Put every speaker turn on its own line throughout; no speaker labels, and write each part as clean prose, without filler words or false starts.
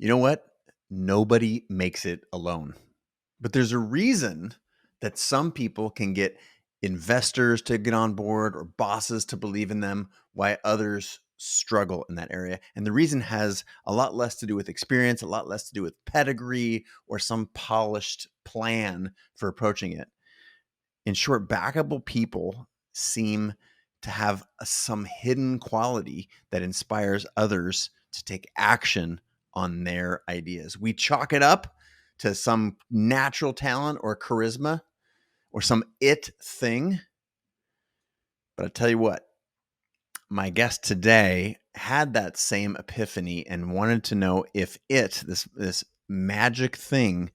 You know what? Nobody makes it alone. But there's a reason that some people can get investors to get on board or bosses to believe in them, why others struggle in that area. And the reason has a lot less to do with experience, a lot less to do with pedigree or some polished plan for approaching it. In short, backable people seem to have some hidden quality that inspires others to take action on their ideas. We chalk it up to some natural talent or charisma or some it thing. But I'll tell you what, my guest today had that same epiphany and wanted to know if this magic thing,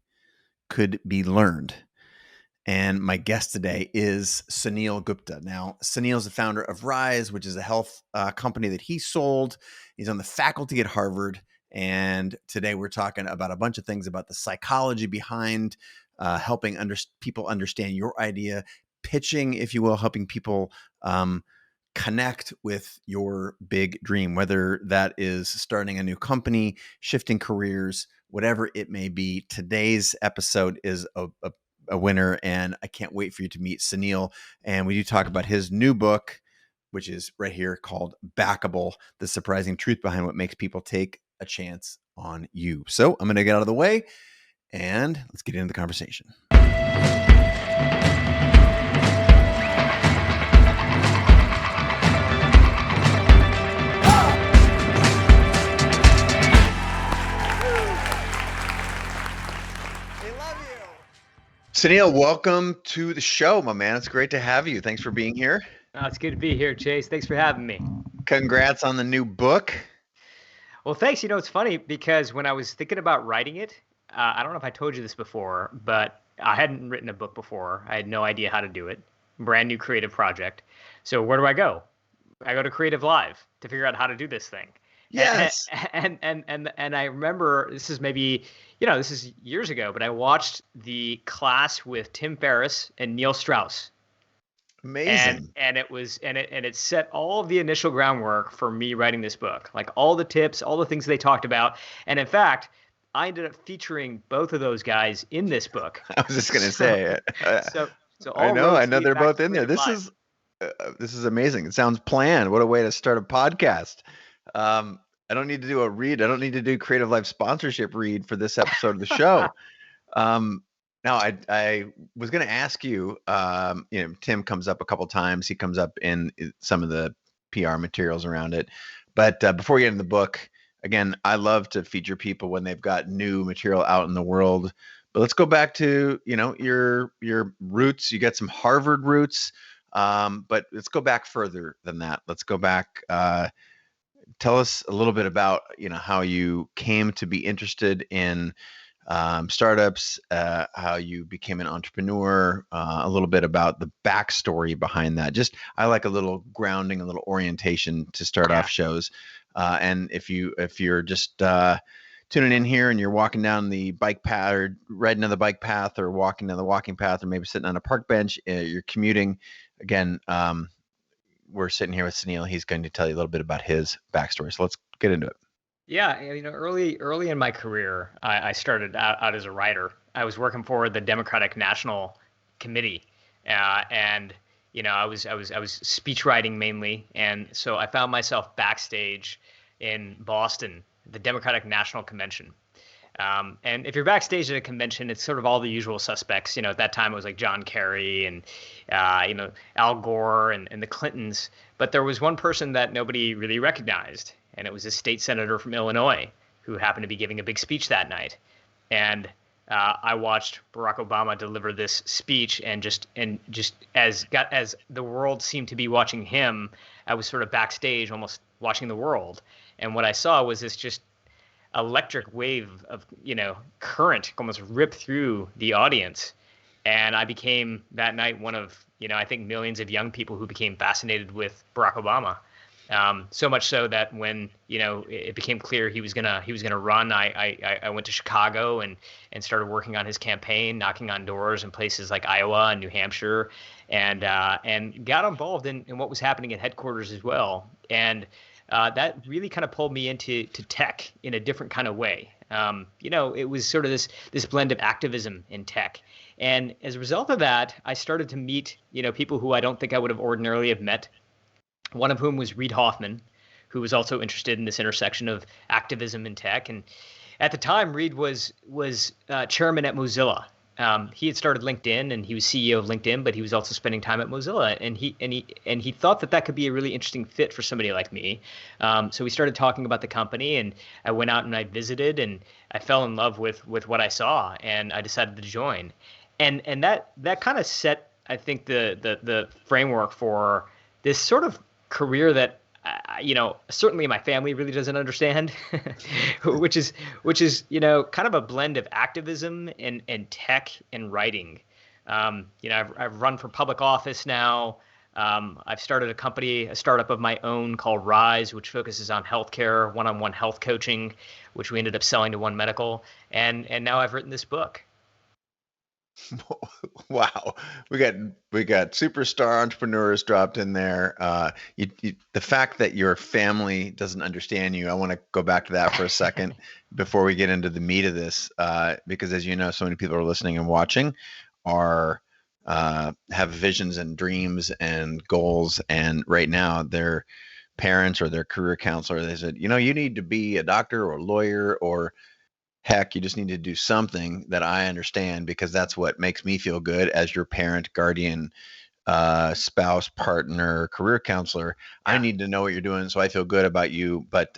could be learned. And my guest today is Suneel Gupta. Now, Suneel is the founder of Rise, which is a health company that he sold. He's on the faculty at Harvard. And today we're talking about a bunch of things about the psychology behind helping people understand your idea, pitching, if you will, helping people connect with your big dream, whether that is starting a new company, shifting careers, whatever it may be. Today's episode is a winner, and I can't wait for you to meet Suneel. And we do talk about his new book, which is right here, called Backable: The Surprising Truth Behind What Makes People Take a Chance on You. So I'm going to get out of the way and let's get into the conversation. Suneel, welcome to the show, my man. It's great to have you. Thanks for being here.
Oh, it's good to be here, Chase. Thanks for having me.
Congrats on the new book.
Well, thanks. It's funny because when I was thinking about writing it, I don't know if I told you this before, but I hadn't written a book before. I had no idea how to do it. Brand new creative project. So where do I go? I go to Creative Live to figure out how to do this thing.
Yes.
And I remember this is maybe, this is years ago, but I watched the class with Tim Ferriss and Neil Strauss.
Amazing.
And it set all of the initial groundwork for me writing this book, like all the tips, all the things they talked about. And in fact, I ended up featuring both of those guys in this book.
I was just going to say.
So
I know they're both in there. This is amazing. It sounds planned. What a way to start a podcast. I don't need to do a read. I don't need to do Creative Life sponsorship read for this episode of the show. Now, I was going to ask you, Tim comes up a couple times. He comes up in some of the PR materials around it. But before we get into the book, again, I love to feature people when they've got new material out in the world. But let's go back to, your roots. You got some Harvard roots, but let's go back further than that. Let's go back. Tell us a little bit about, how you came to be interested in startups, how you became an entrepreneur, a little bit about the backstory behind that. I like a little grounding, a little orientation to start off shows. And if you're just tuning in here and you're walking down the bike path or riding on the bike path or walking down the walking path or maybe sitting on a park bench, you're commuting, again, we're sitting here with Suneel. He's going to tell you a little bit about his backstory. So let's get into it.
Yeah, early in my career, I started out as a writer. I was working for the Democratic National Committee, and I was speech writing mainly, and so I found myself backstage in Boston, the Democratic National Convention. And if you're backstage at a convention, it's sort of all the usual suspects. At that time it was like John Kerry and Al Gore and the Clintons, but there was one person that nobody really recognized. And it was a state senator from Illinois who happened to be giving a big speech that night. And I watched Barack Obama deliver this speech, and just as the world seemed to be watching him, I was sort of backstage, almost watching the world. And what I saw was this just electric wave of current almost rip through the audience. And I became that night one of I think millions of young people who became fascinated with Barack Obama. So much so that when it became clear he was gonna run, I went to Chicago and started working on his campaign, knocking on doors in places like Iowa and New Hampshire, and got involved in what was happening at headquarters as well. And that really kind of pulled me into tech in a different kind of way. It was sort of this blend of activism in tech. And as a result of that, I started to meet, people who I don't think I would have ordinarily have met. One of whom was Reid Hoffman, who was also interested in this intersection of activism and tech. And at the time, Reid was chairman at Mozilla. He had started LinkedIn, and he was CEO of LinkedIn, but he was also spending time at Mozilla, and he thought that could be a really interesting fit for somebody like me. So we started talking about the company, and I went out and I visited, and I fell in love with what I saw, and I decided to join. And that kind of set, I think, the framework for this sort of career that certainly my family really doesn't understand, which is kind of a blend of activism and tech and writing. I've run for public office now. I've started a startup of my own called Rise, which focuses on healthcare, one-on-one health coaching, which we ended up selling to One Medical, and now I've written this book.
Wow, we got superstar entrepreneurs dropped in there. The fact that your family doesn't understand you, I want to go back to that for a second before we get into the meat of this, because as you know, so many people are listening and watching have visions and dreams and goals, and right now their parents or their career counselor, they said, you need to be a doctor or a lawyer, or heck, you just need to do something that I understand, because that's what makes me feel good as your parent, guardian, spouse, partner, career counselor. Yeah. I need to know what you're doing so I feel good about you. But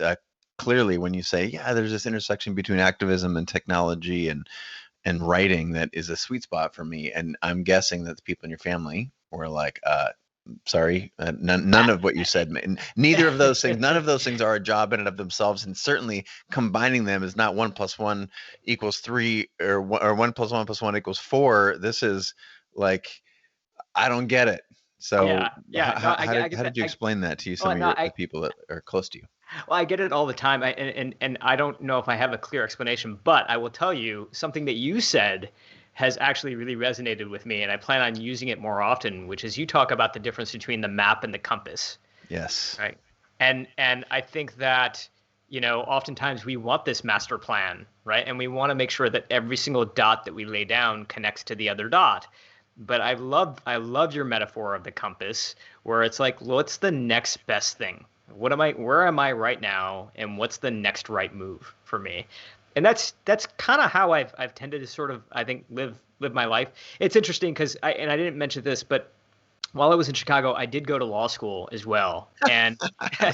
clearly, when you say, yeah, there's this intersection between activism and technology and writing, that is a sweet spot for me. And I'm guessing that the people in your family were like, sorry, none of what you said, neither of those things, none of those things are a job in and of themselves, and certainly combining them is not 1 + 1 = 3, or 1 + 1 + 1 = 4. This is like, I don't get it. So
yeah.
How did you explain that to some of the people that are close to you?
Well, I get it all the time, and I don't know if I have a clear explanation, but I will tell you something that you said has actually really resonated with me, and I plan on using it more often, which is you talk about the difference between the map and the compass.
Yes.
Right. And I think that, oftentimes we want this master plan, right? And we want to make sure that every single dot that we lay down connects to the other dot. But I love your metaphor of the compass, where it's like, what's the next best thing? Where am I right now? And what's the next right move for me? And that's kind of how I've tended to sort of, I think, live my life. It's interesting because I didn't mention this, but while I was in Chicago, I did go to law school as well, and I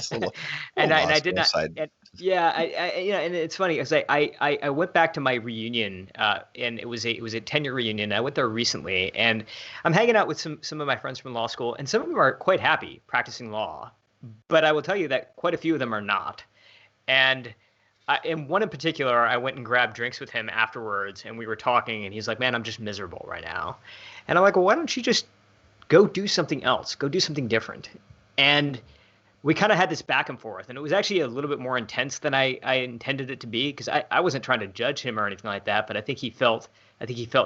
did not. And, yeah, and it's funny because I went back to my reunion, and it was a 10-year reunion. I went there recently, and I'm hanging out with some of my friends from law school, and some of them are quite happy practicing law, but I will tell you that quite a few of them are not, and. And one in particular, I went and grabbed drinks with him afterwards, and we were talking, and he's like, "Man, I'm just miserable right now." And I'm like, "Well, why don't you just go do something else? Go do something different." And we kind of had this back and forth, and it was actually a little bit more intense than I intended it to be, because I wasn't trying to judge him or anything like that, but I think he felt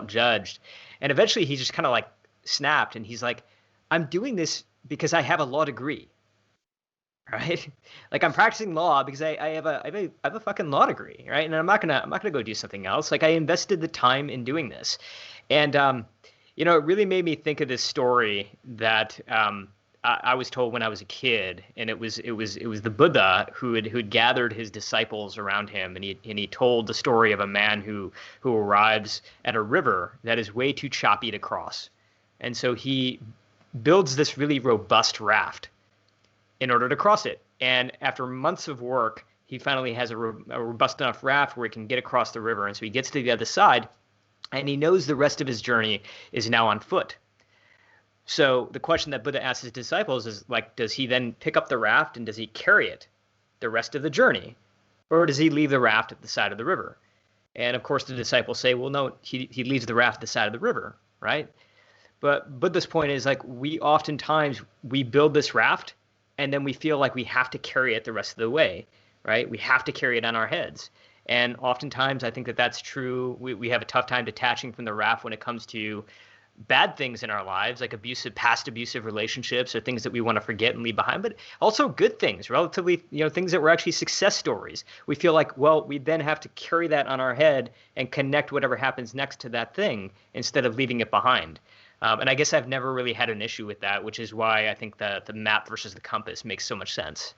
judged. And eventually he just kind of like snapped, and he's like, "I'm doing this because I have a law degree." Right? Like, I'm practicing law because I have a fucking law degree, right? And I'm not gonna go do something else. Like, I invested the time in doing this. And it really made me think of this story that I was told when I was a kid, and it was the Buddha who had gathered his disciples around him, and he told the story of a man who arrives at a river that is way too choppy to cross. And so he builds this really robust raft in order to cross it. And after months of work, he finally has a robust enough raft where he can get across the river. And so he gets to the other side, and he knows the rest of his journey is now on foot. So the question that Buddha asks his disciples is, like, does he then pick up the raft and does he carry it the rest of the journey? Or does he leave the raft at the side of the river? And of course the disciples say, well, no, he leaves the raft at the side of the river, right? But Buddha's point is, like, we build this raft, and then we feel like we have to carry it the rest of the way, right? We have to carry it on our heads. And oftentimes I think that that's true. We have a tough time detaching from the raft when it comes to bad things in our lives, like past abusive relationships, or things that we want to forget and leave behind, but also good things, relatively, things that were actually success stories. We feel like, well, we then have to carry that on our head and connect whatever happens next to that thing instead of leaving it behind. And I guess I've never really had an issue with that, which is why I think the map versus the compass makes so much sense.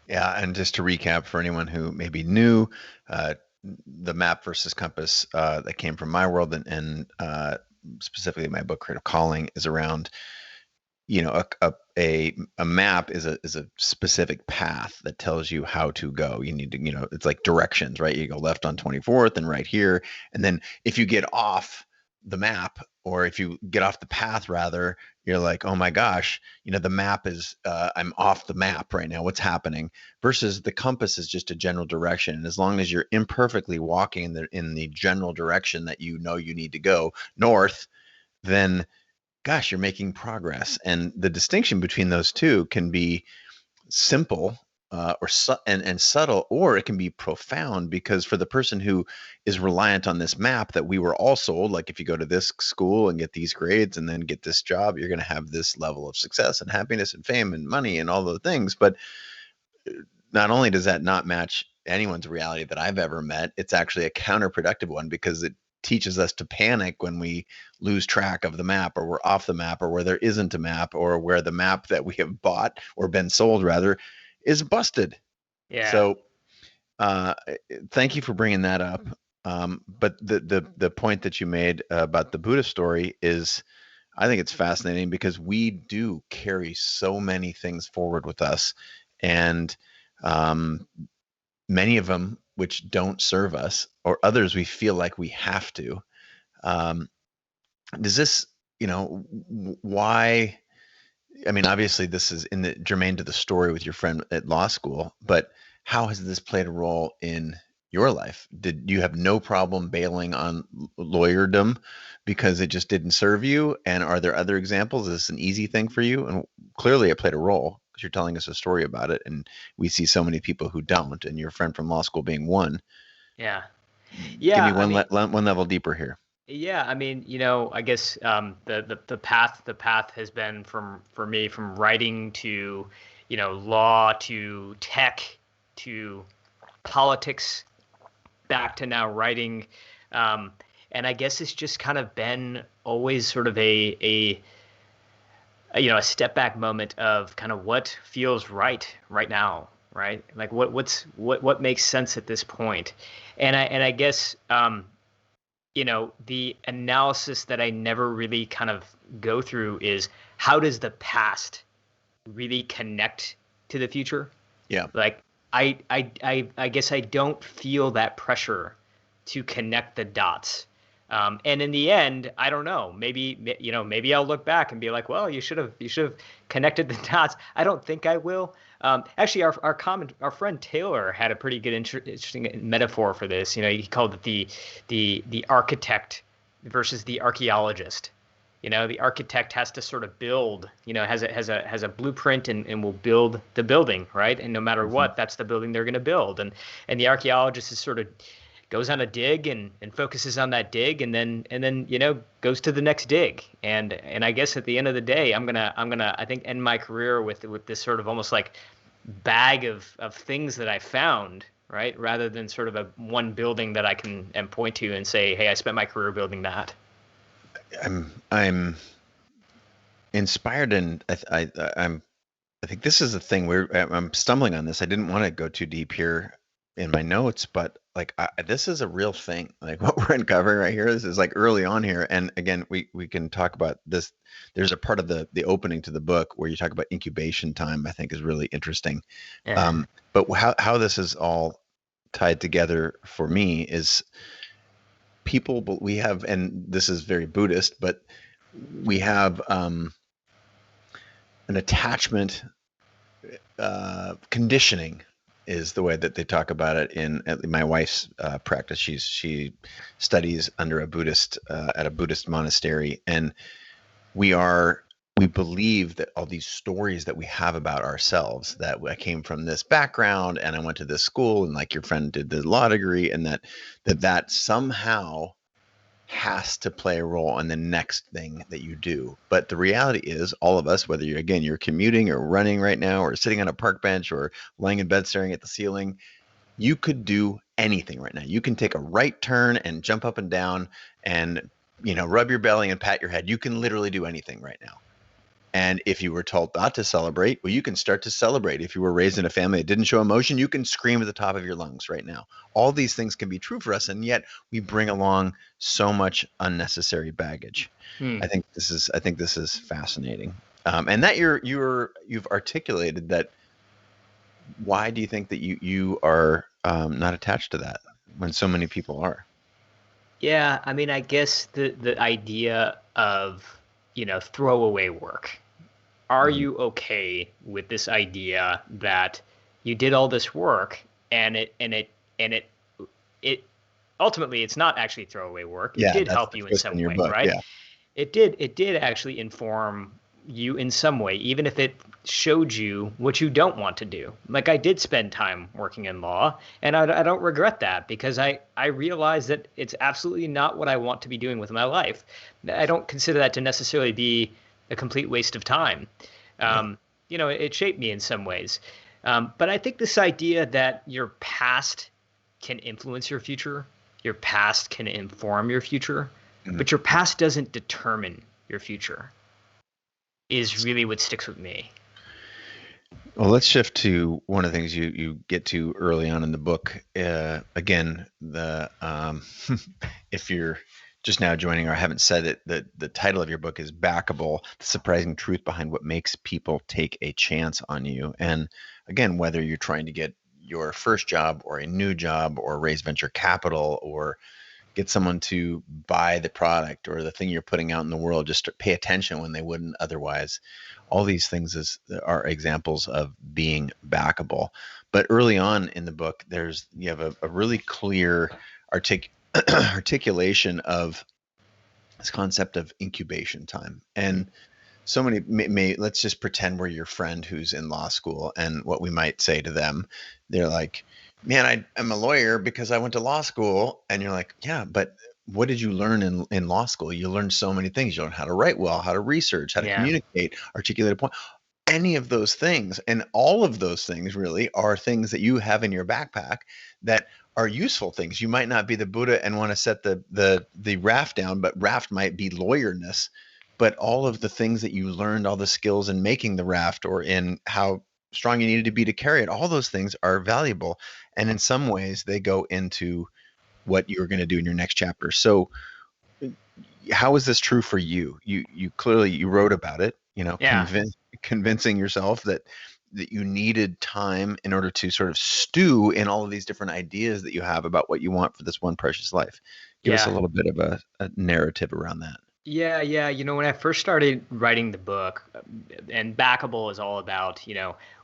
Yeah, and just to recap for anyone who may be new, uh, the map versus compass that came from my world, and specifically my book Creative Calling is around, a map is a specific path that tells you how to go. You need to, it's like directions, right? You go left on 24th and right here, and then if you get off the map, or if you get off the path rather, you're like, oh my gosh, the map is I'm off the map right now, what's happening? Versus the compass is just a general direction, and as long as you're imperfectly walking in the general direction that you know you need to go north, then gosh, you're making progress. And the distinction between those two can be simple, and subtle, or it can be profound, because for the person who is reliant on this map that we were all sold, like if you go to this school and get these grades and then get this job, you're going to have this level of success and happiness and fame and money and all those things. But not only does that not match anyone's reality that I've ever met, it's actually a counterproductive one, because it teaches us to panic when we lose track of the map, or we're off the map, or where there isn't a map, or where the map that we have bought or been sold rather is busted.
Yeah.
So uh, thank you for bringing that up. But the point that you made about the Buddha story is, I think it's fascinating, because we do carry so many things forward with us, and um, many of them which don't serve us, or others we feel like we have to. Um, does this, why? I mean, obviously, this is in the germane to the story with your friend at law school, but how has this played a role in your life? Did you have no problem bailing on lawyerdom because it just didn't serve you? And are there other examples? Is this an easy thing for you? And clearly, it played a role, because you're telling us a story about it, and we see so many people who don't. And your friend from law school being one.
Yeah.
Give me
Yeah. I mean,
one level deeper here.
yeah, I mean, I guess the path has been for me from writing to, law to tech to politics, back to now writing, um, and I guess it's just kind of been always sort of a step back moment of kind of what feels right now, right? Like what makes sense at this point, and I guess the analysis that I never really kind of go through is how does the past really connect to the future?
Yeah.
Like I guess I don't feel that pressure to connect the dots. And in the end, I don't know. Maybe I'll look back and be like, well, you should have connected the dots. I don't think I will. Actually, our friend Taylor had a pretty good interesting metaphor for this. He called it the architect versus the archaeologist. The architect has to sort of build, has a blueprint, and will build the building, right? And no matter
Mhm.
what, that's the building they're going to build. And the archaeologist is sort of goes on a dig and focuses on that dig, and then goes to the next dig. And I guess at the end of the day, I'm gonna I think end my career with this sort of almost like bag of things that I found, right? Rather than sort of a one building that I can and point to and say, hey, I spent my career building that.
I'm inspired, and I think this is the thing where I'm stumbling on this. I didn't want to go too deep here in my notes, but like this is a real thing. Like what we're uncovering right here, this is like early on here. And again, we can talk about this. There's a part of the opening to the book where you talk about incubation time. I think is really interesting.
Yeah.
But how this is all tied together for me is people. We have, and this is very Buddhist, but we have an attachment conditioning is the way that they talk about it in my wife's practice. She studies under a Buddhist at a Buddhist monastery, and we are we believe that all these stories that we have about ourselves, that I came from this background and I went to this school, and like your friend did the law degree, and that somehow has to play a role in the next thing that you do. But the reality is, all of us, whether you're commuting or running right now, or sitting on a park bench, or laying in bed staring at the ceiling, you could do anything right now. You can take a right turn and jump up and down and, rub your belly and pat your head. You can literally do anything right now. And if you were told not to celebrate, well, you can start to celebrate. If you were raised in a family that didn't show emotion, you can scream at the top of your lungs right now. All these things can be true for us, and yet we bring along so much unnecessary baggage.
Hmm.
I think this is fascinating, and that you've articulated that. Why do you think that you are not attached to that when so many people are?
Yeah, I mean, I guess the idea of, throwaway work. Are
Mhm.
you okay with this idea that you did all this work and it ultimately it's not actually throwaway work. It
Yeah,
did
that's
help
the
you in
twist in
some
your
way,
book.
right?
Yeah.
It did actually inform you in some way, even if it showed you what you don't want to do. Like I did spend time working in law, and I don't regret that because I realized that it's absolutely not what I want to be doing with my life. I don't consider that to necessarily be a complete waste of time.
Yeah.
Um, it shaped me in some ways. But I think this idea that your past can influence your future, your past can inform your future,
Mhm.
but your past doesn't determine your future is really what sticks with me.
Well, let's shift to one of the things you get to early on in the book. Again, the if you're just now joining or I haven't said it, the title of your book is Backable: The Surprising Truth Behind What Makes People Take a Chance on You. And again, whether you're trying to get your first job or a new job or raise venture capital or get someone to buy the product or the thing you're putting out in the world, just to pay attention when they wouldn't otherwise. All these things are examples of being backable. But early on in the book, you have a really clear articulation of this concept of incubation time. And so many let's just pretend we're your friend who's in law school, and what we might say to them, they're like, man, I'm a lawyer because I went to law school. And you're like, yeah, but what did you learn in law school? You learned so many things. You learned how to write well, how to research, how to
Yeah.
communicate, articulate a point, any of those things. And all of those things really are things that you have in your backpack that are useful things. You might not be the Buddha and want to set the raft down, but raft might be lawyerness. But all of the things that you learned, all the skills in making the raft or in how strong you needed to be to carry it, all those things are valuable. And in some ways they go into what you're going to do in your next chapter. So how is this true for you? You clearly you wrote about it,
Yeah.
convincing yourself that you needed time in order to sort of stew in all of these different ideas that you have about what you want for this one precious life. Give us a
Yeah.
little bit of a narrative around that.
Yeah, yeah. When I first started writing the book, and Backable is all about,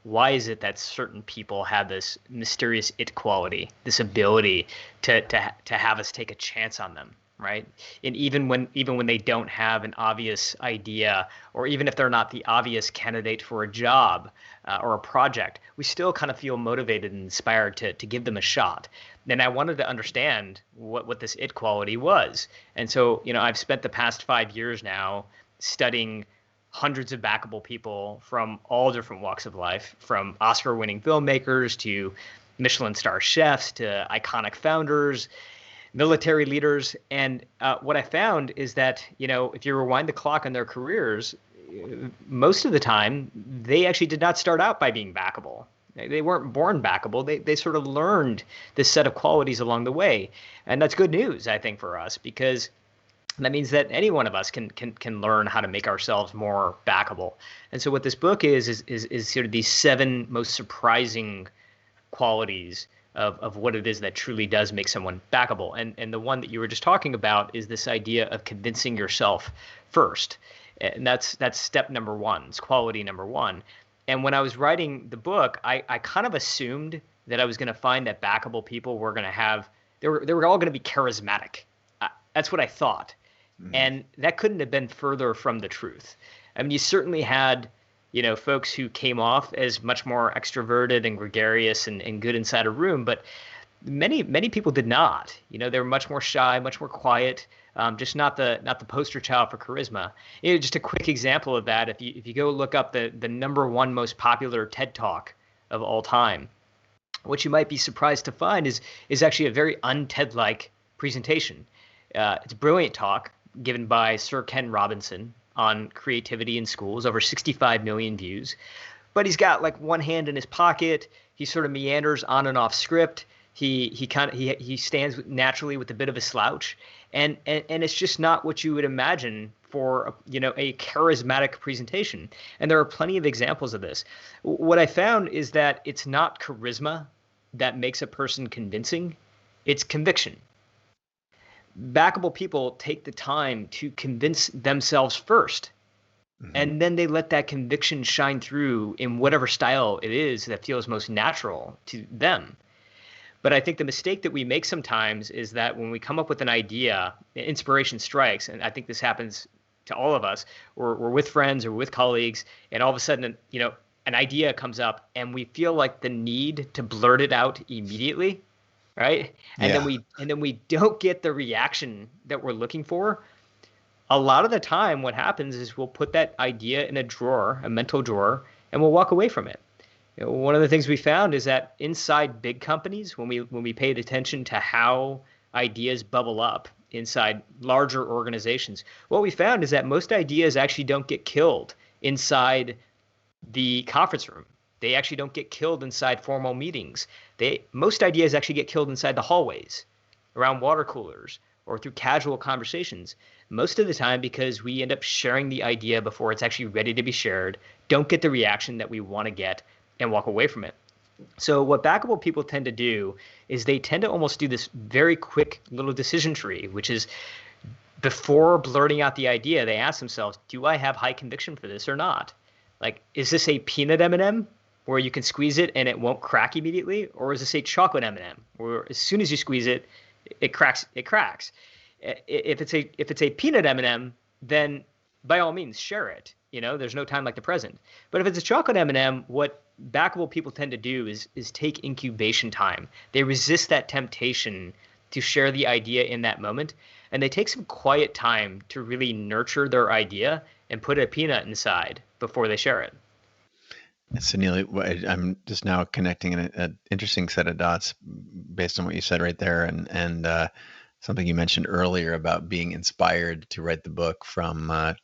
why is it that certain people have this mysterious it quality, this ability to have us take a chance on them, right? And even when they don't have an obvious idea, or even if they're not the obvious candidate for a job or a project, we still kind of feel motivated and inspired to give them a shot. And I wanted to understand what this it quality was. And so, I've spent the past 5 years now studying hundreds of backable people from all different walks of life, from Oscar winning filmmakers to Michelin star chefs to iconic founders, military leaders. And what I found is that, if you rewind the clock on their careers, most of the time, they actually did not start out by being backable. They weren't born backable. They sort of learned this set of qualities along the way. And that's good news, I think, for us, because that means that any one of us can learn how to make ourselves more backable. And so what this book is sort of these 7 most surprising qualities of what it is that truly does make someone backable. And the one that you were just talking about is this idea of convincing yourself first. And that's step number one. It's quality number one. And when I was writing the book, I kind of assumed that I was going to find that backable people were going to have they were all going to be charismatic. That's what I thought.
Mhm.
And that couldn't have been further from the truth. I mean, you certainly had, folks who came off as much more extroverted and gregarious and good inside a room, but Many people did not. They were much more shy, much more quiet, just not the poster child for charisma. Just a quick example of that. If you go look up the number one most popular TED Talk of all time, what you might be surprised to find is actually a very un-TED-like presentation. It's a brilliant talk given by Sir Ken Robinson on creativity in schools, over 65 million views. But he's got like one hand in his pocket. He sort of meanders on and off script. He stands naturally with a bit of a slouch, and it's just not what you would imagine for a charismatic presentation. And there are plenty of examples of this. What I found is that it's not charisma that makes a person convincing, it's conviction. Backable people take the time to convince themselves first, and then they let that conviction shine through in whatever style it is that feels most natural to them. But I think the mistake that we make sometimes is that when we come up with an idea, inspiration strikes, and I think this happens to all of us. We're with friends or with colleagues, and all of a sudden, an idea comes up, and we feel like the need to blurt it out immediately, right? And then we don't get the reaction that we're looking for. A lot of the time, what happens is we'll put that idea in a drawer, a mental drawer, and we'll walk away from it. One of the things we found is that inside big companies, when we paid attention to how ideas bubble up inside larger organizations, what we found is that most ideas actually don't get killed inside the conference room. They actually don't get killed inside formal meetings. Most ideas actually get killed inside the hallways, around water coolers, or through casual conversations. Most of the time because we end up sharing the idea before it's actually ready to be shared, don't get the reaction that we want to get, and walk away from it. So what backable people tend to do is they tend to almost do this very quick little decision tree, which is before blurting out the idea, they ask themselves, do I have high conviction for this or not? Like, is this a peanut M&M where you can squeeze it and it won't crack immediately? Or is this a chocolate M&M where as soon as you squeeze it, it cracks? If it's a peanut M&M, then by all means share it. There's no time like the present. But if it's a chocolate M&M, what backable people tend to do is take incubation time. They resist that temptation to share the idea in that moment, and they take some quiet time to really nurture their idea and put a peanut inside before they share it.
Suneel, I'm just now connecting an interesting set of dots based on what you said right there, and something you mentioned earlier about being inspired to write the book from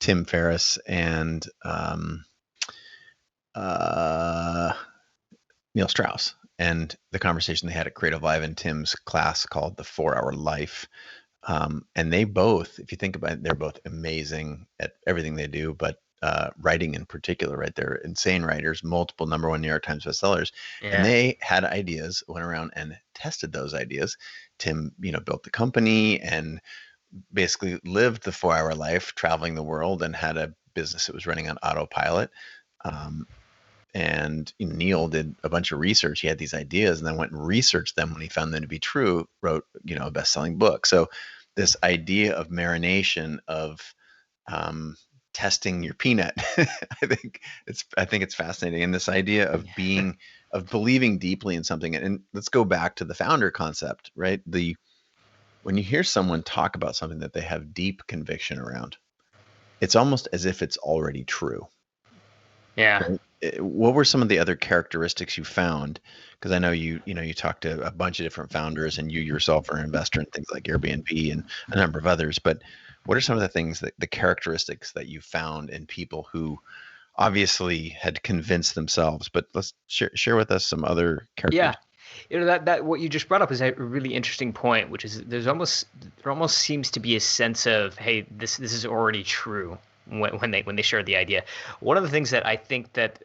Tim Ferriss and Neil Strauss, and the conversation they had at Creative Live in Tim's class called The 4-Hour Life. And they both, if you think about it, they're both amazing at everything they do, but writing in particular, right? They're insane writers, multiple #1 New York Times bestsellers. Yeah. And they had ideas, went around and tested those ideas. Tim, built the company and basically lived the 4-hour life, traveling the world, and had a business that was running on autopilot. And Neil did a bunch of research. He had these ideas and then went and researched them. When he found them to be true, wrote, a best-selling book. So this idea of marination, of testing your peanut, I think it's fascinating. And this idea of of believing deeply in something. And let's go back to the founder concept, right? When you hear someone talk about something that they have deep conviction around, it's almost as if it's already true.
Yeah.
Right? What were some of the other characteristics you found? Because I know you talked to a bunch of different founders, and you yourself are an investor in things like Airbnb and a number of others. But what are some of the characteristics that you found in people who obviously had convinced themselves? But let's share with us some other characteristics.
Yeah. That what you just brought up is a really interesting point, which is there almost seems to be a sense of, hey, this is already true when they share the idea. One of the things that I think that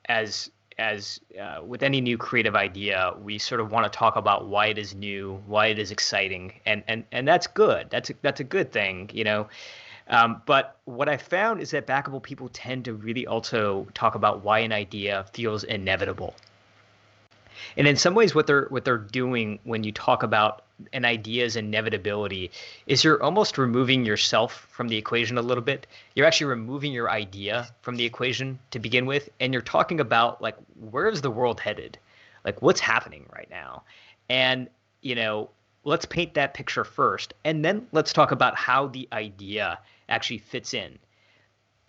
as with any new creative idea, we sort of want to talk about why it is new, why it is exciting, and that's good. That's a good thing, But what I found is that backable people tend to really also talk about why an idea feels inevitable. And in some ways, what they're doing when you talk about an idea's inevitability is you're almost removing yourself from the equation a little bit. You're actually removing your idea from the equation to begin with, and you're talking about, like, where is the world headed? Like, what's happening right now? And, you know, let's paint that picture first, and then let's talk about how the idea actually fits in.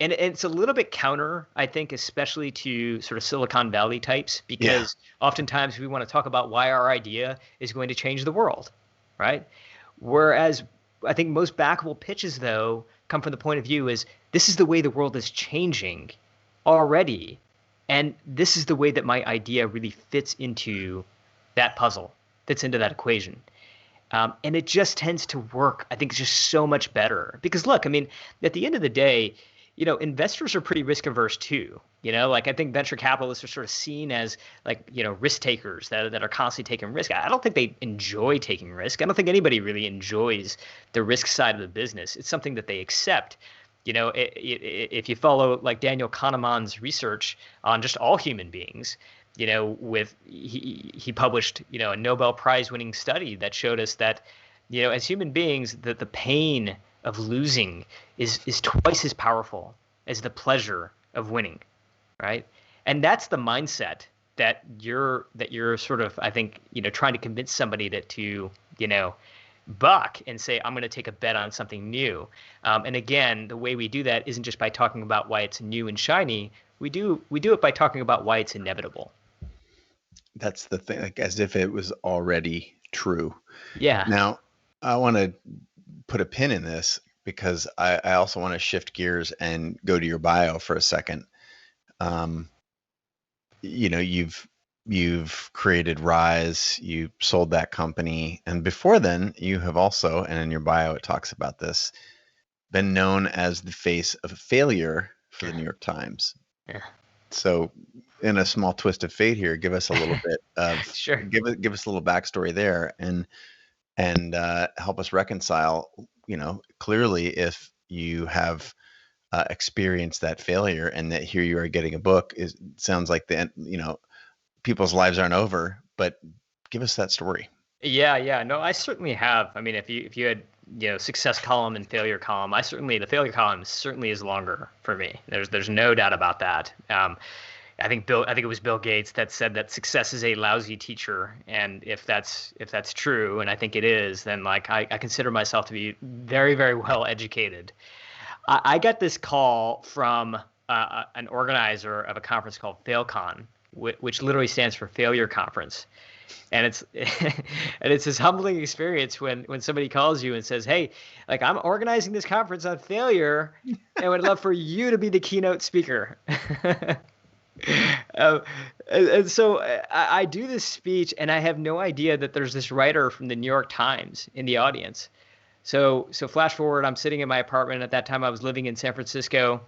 And it's a little bit counter, I think, especially to sort of Silicon Valley types,
Yeah.
because oftentimes we want to talk about why our idea is going to change the world, right? Whereas I think most backable pitches, though, come from the point of view is this is the way the world is changing already, and this is the way that my idea really fits into that puzzle, fits into that equation. And it just tends to work, I think, just so much better. Because look, I mean, at the end of the day, investors are pretty risk averse too. Like I think venture capitalists are sort of seen as like, risk takers that are constantly taking risk. I don't think they enjoy taking risk. I don't think anybody really enjoys the risk side of the business. It's something that they accept. If you follow like Daniel Kahneman's research on just all human beings, with he published, a Nobel Prize winning study that showed us that, as human beings, that the pain of losing is twice as powerful as the pleasure of winning, right? And that's the mindset that you're sort of, I think, trying to convince somebody to, buck and say, I'm going to take a bet on something new. And again, the way we do that isn't just by talking about why it's new and shiny. We do it by talking about why it's inevitable.
That's the thing, like as if it was already true.
Yeah.
Now, I want to put a pin in this because I also want to shift gears and go to your bio for a second. Um, you've created Rise, you sold that company, and before then, you have also, and in your bio it talks about this, been known as the face of failure for the New York Times.
Yeah.
So, in a small twist of fate here, give us a little bit of
Sure.
give us a little backstory there, and help us reconcile. Clearly, if you have experienced that failure, and that here you are getting a book, is sounds like people's lives aren't over. But give us that story.
Yeah, yeah. No, I certainly have. I mean, if you had, success column and failure column, the failure column certainly is longer for me. There's no doubt about that. I think it was Bill Gates that said that success is a lousy teacher, and if that's true, and I think it is, then like I consider myself to be very, very well educated. I got this call from an organizer of a conference called FailCon, which literally stands for Failure Conference, and it's and it's this humbling experience when somebody calls you and says, "Hey, like I'm organizing this conference on failure, and would love for you to be the keynote speaker." Um, and so I do this speech, and I have no idea that there's this writer from the New York Times in the audience. So flash forward, I'm sitting in my apartment. At that time, I was living in San Francisco,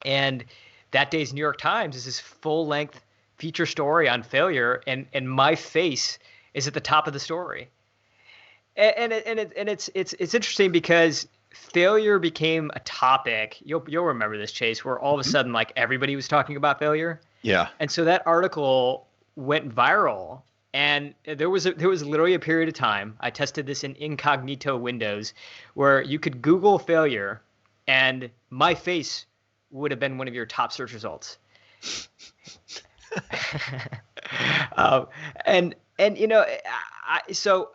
and that day's New York Times is this full length feature story on failure, and my face is at the top of the story. And it's interesting because failure became a topic. You'll remember this, Chase, where all of a
Mhm.
sudden like everybody was talking about failure.
Yeah.
And so that article went viral. And there was literally a period of time. I tested this in incognito windows where you could Google failure and my face would have been one of your top search results. um, and so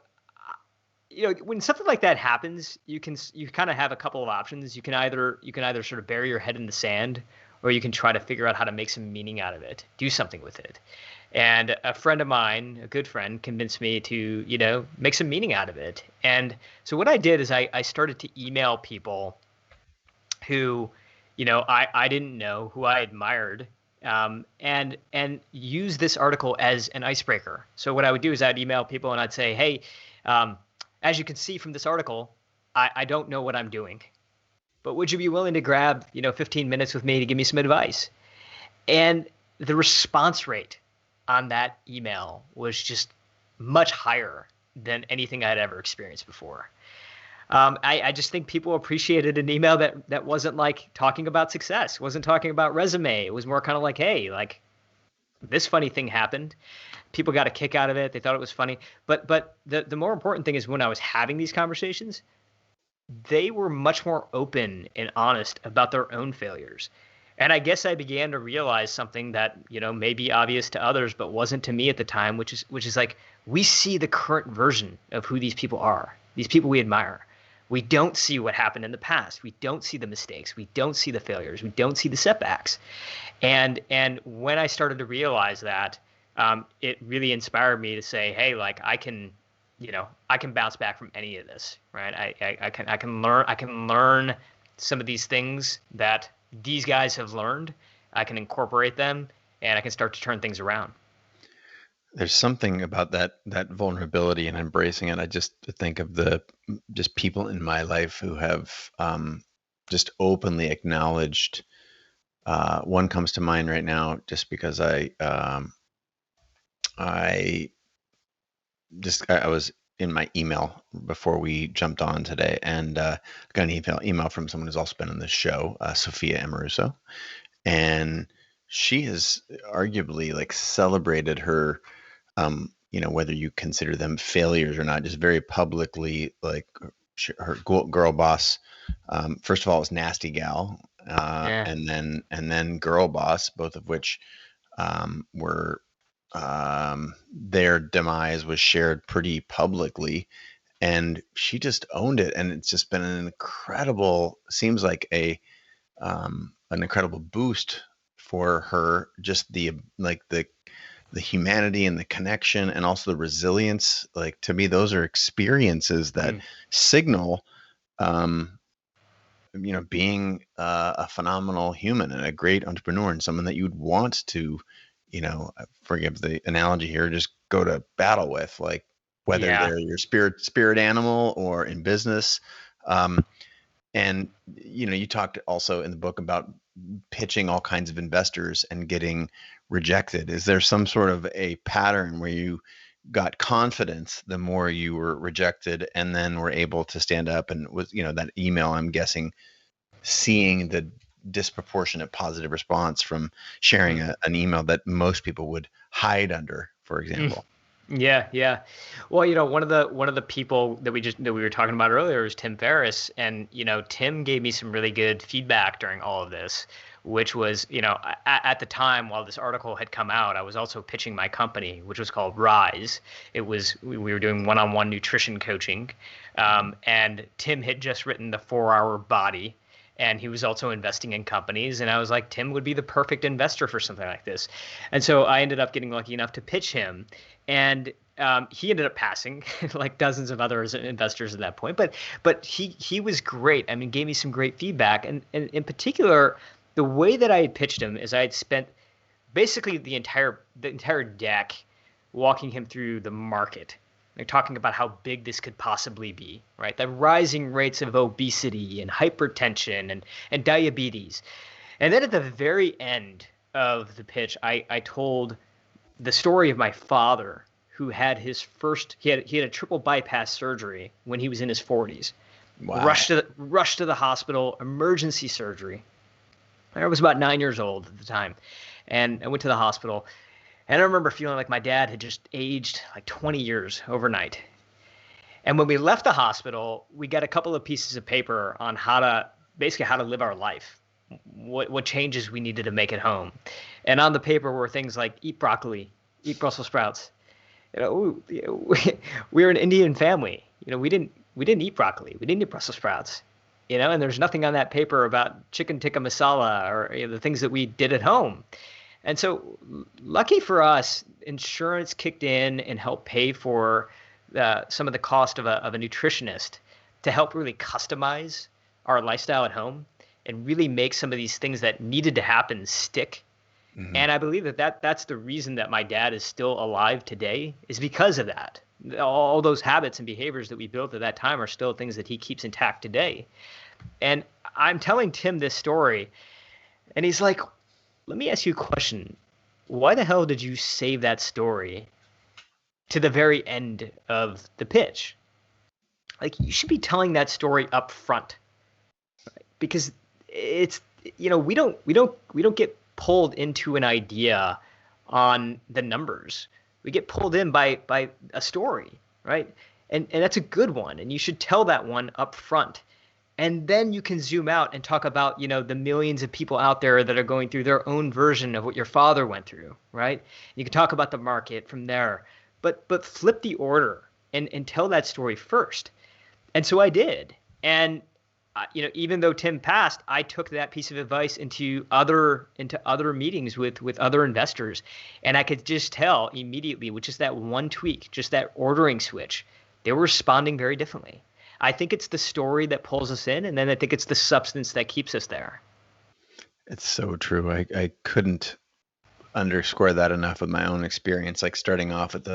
when something like that happens, you kind of have a couple of options. You can either sort of bury your head in the sand, or you can try to figure out how to make some meaning out of it, do something with it. And a friend of mine, a good friend, convinced me to make some meaning out of it. And so what I did is I started to email people who I didn't know, who I admired, and use this article as an icebreaker. So what I would do is I'd email people and I'd say, hey, um, as you can see from this article, I don't know what I'm doing, but would you be willing to grab 15 minutes with me to give me some advice? And the response rate on that email was just much higher than anything I'd ever experienced before. I just think people appreciated an email that wasn't like talking about success, wasn't talking about resume. It was more kind of like, hey, like this funny thing happened. People got a kick out of it. They thought it was funny. But the more important thing is when I was having these conversations, they were much more open and honest about their own failures. And I guess I began to realize something that, may be obvious to others, but wasn't to me at the time, which is like we see the current version of who these people are, these people we admire. We don't see what happened in the past. We don't see the mistakes. We don't see the failures. We don't see the setbacks. And when I started to realize that, it really inspired me to say, hey, like I can bounce back from any of this, right? I can learn some of these things that these guys have learned. I can incorporate them, and I can start to turn things around.
There's something about that vulnerability and embracing it. I just think of the just people in my life who have just openly acknowledged. One comes to mind right now, just because I I was in my email before we jumped on today, and got an email from someone who's also been on this show, Sophia Amoruso, and she has arguably like celebrated her, whether you consider them failures or not, just very publicly, like her girl boss. First of all, it was Nasty Gal,
Yeah.
and then Girl Boss, both of which were their demise was shared pretty publicly, and she just owned it, and it's just been an incredible, seems like an incredible boost for her, just the humanity and the connection and also the resilience. Like, to me, those are experiences that
Mm.
signal um being a phenomenal human and a great entrepreneur and someone that you'd want to, forgive the analogy here, just go to battle with, like whether
Yeah.
they're your spirit animal or in business. Um, and you talked also in the book about pitching all kinds of investors and getting rejected. Is there some sort of a pattern where you got confidence the more you were rejected, and then were able to stand up, and was, that email, I'm guessing, seeing the disproportionate positive response from sharing
Mm.
an email that most people would hide under, for
Mm.
example?
Yeah, yeah. Well, one of the people that we were talking about earlier was Tim Ferriss, and Tim gave me some really good feedback during all of this, which was, at the time while this article had come out, I was also pitching my company, which was called Rise. It was we were doing one-on-one nutrition coaching, and Tim had just written the 4 Hour Body. And he was also investing in companies. And I was like, Tim would be the perfect investor for something like this. And so I ended up getting lucky enough to pitch him, and he ended up passing like dozens of other investors at that point. But he was great. I mean, gave me some great feedback, and in particular, the way that I had pitched him is I had spent basically the entire deck walking him through the market. Like talking about how big this could possibly be, right? The rising rates of obesity and hypertension and diabetes. And then at the very end of the pitch, I told the story of my father, who had his first he had a triple bypass surgery when he was in his 40s.
Wow.
Rushed to the hospital, emergency surgery. I was about 9 years old at the time, and I went to the hospital. And I remember feeling like my dad had just aged like 20 years overnight. And when we left the hospital, we got a couple of pieces of paper on how to live our life, what changes we needed to make at home. And on the paper were things like eat broccoli, eat Brussels sprouts. We were an Indian family. We didn't eat broccoli. We didn't eat Brussels sprouts. And there's nothing on that paper about chicken tikka masala or the things that we did at home. And so, lucky for us, insurance kicked in and helped pay for some of the cost of a nutritionist to help really customize our lifestyle at home and really make some of these things that needed to happen stick.
Mhm.
And I believe that's the reason that my dad is still alive today, is because of that. All those habits and behaviors that we built at that time are still things that he keeps intact today. And I'm telling Tim this story, and he's like, let me ask you a question. Why the hell did you save that story to the very end of the pitch? Like, you should be telling that story up front, because it's we don't get pulled into an idea on the numbers. We get pulled in by a story, right? And that's a good one, and you should tell that one up front. And then you can zoom out and talk about, the millions of people out there that are going through their own version of what your father went through, right? You can talk about the market from there, but flip the order and tell that story first. And so I did. And even though Tim passed, I took that piece of advice into other meetings with other investors, and I could just tell immediately with just that one tweak, just that ordering switch, they were responding very differently. I think it's the story that pulls us in, and then I think it's the substance that keeps us there.
It's so true. I couldn't underscore that enough with my own experience. Like starting off with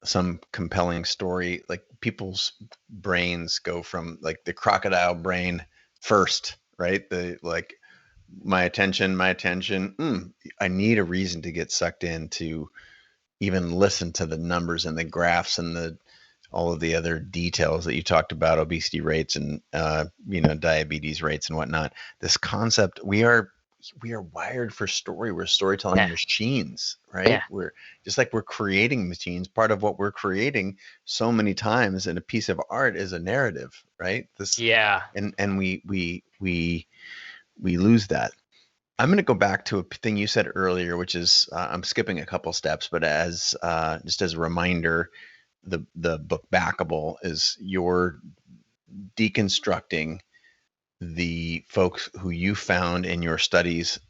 some compelling story, like people's brains go from like the crocodile brain first, right? The like my attention, I need a reason to get sucked in to even listen to the numbers and the graphs and the all of the other details that you talked about, obesity rates and diabetes rates and whatnot. This concept, we are wired for story. We're storytelling
Yeah,
machines, right?
yeah,
We're just like we're creating machines. Part of what we're creating so many times in a piece of art is a narrative, right? This
yeah,
and we lose that. I'm going to go back to a thing you said earlier, which is I'm skipping a couple steps, but as just as a reminder, the book Backable is your deconstructing the folks who you found in your studies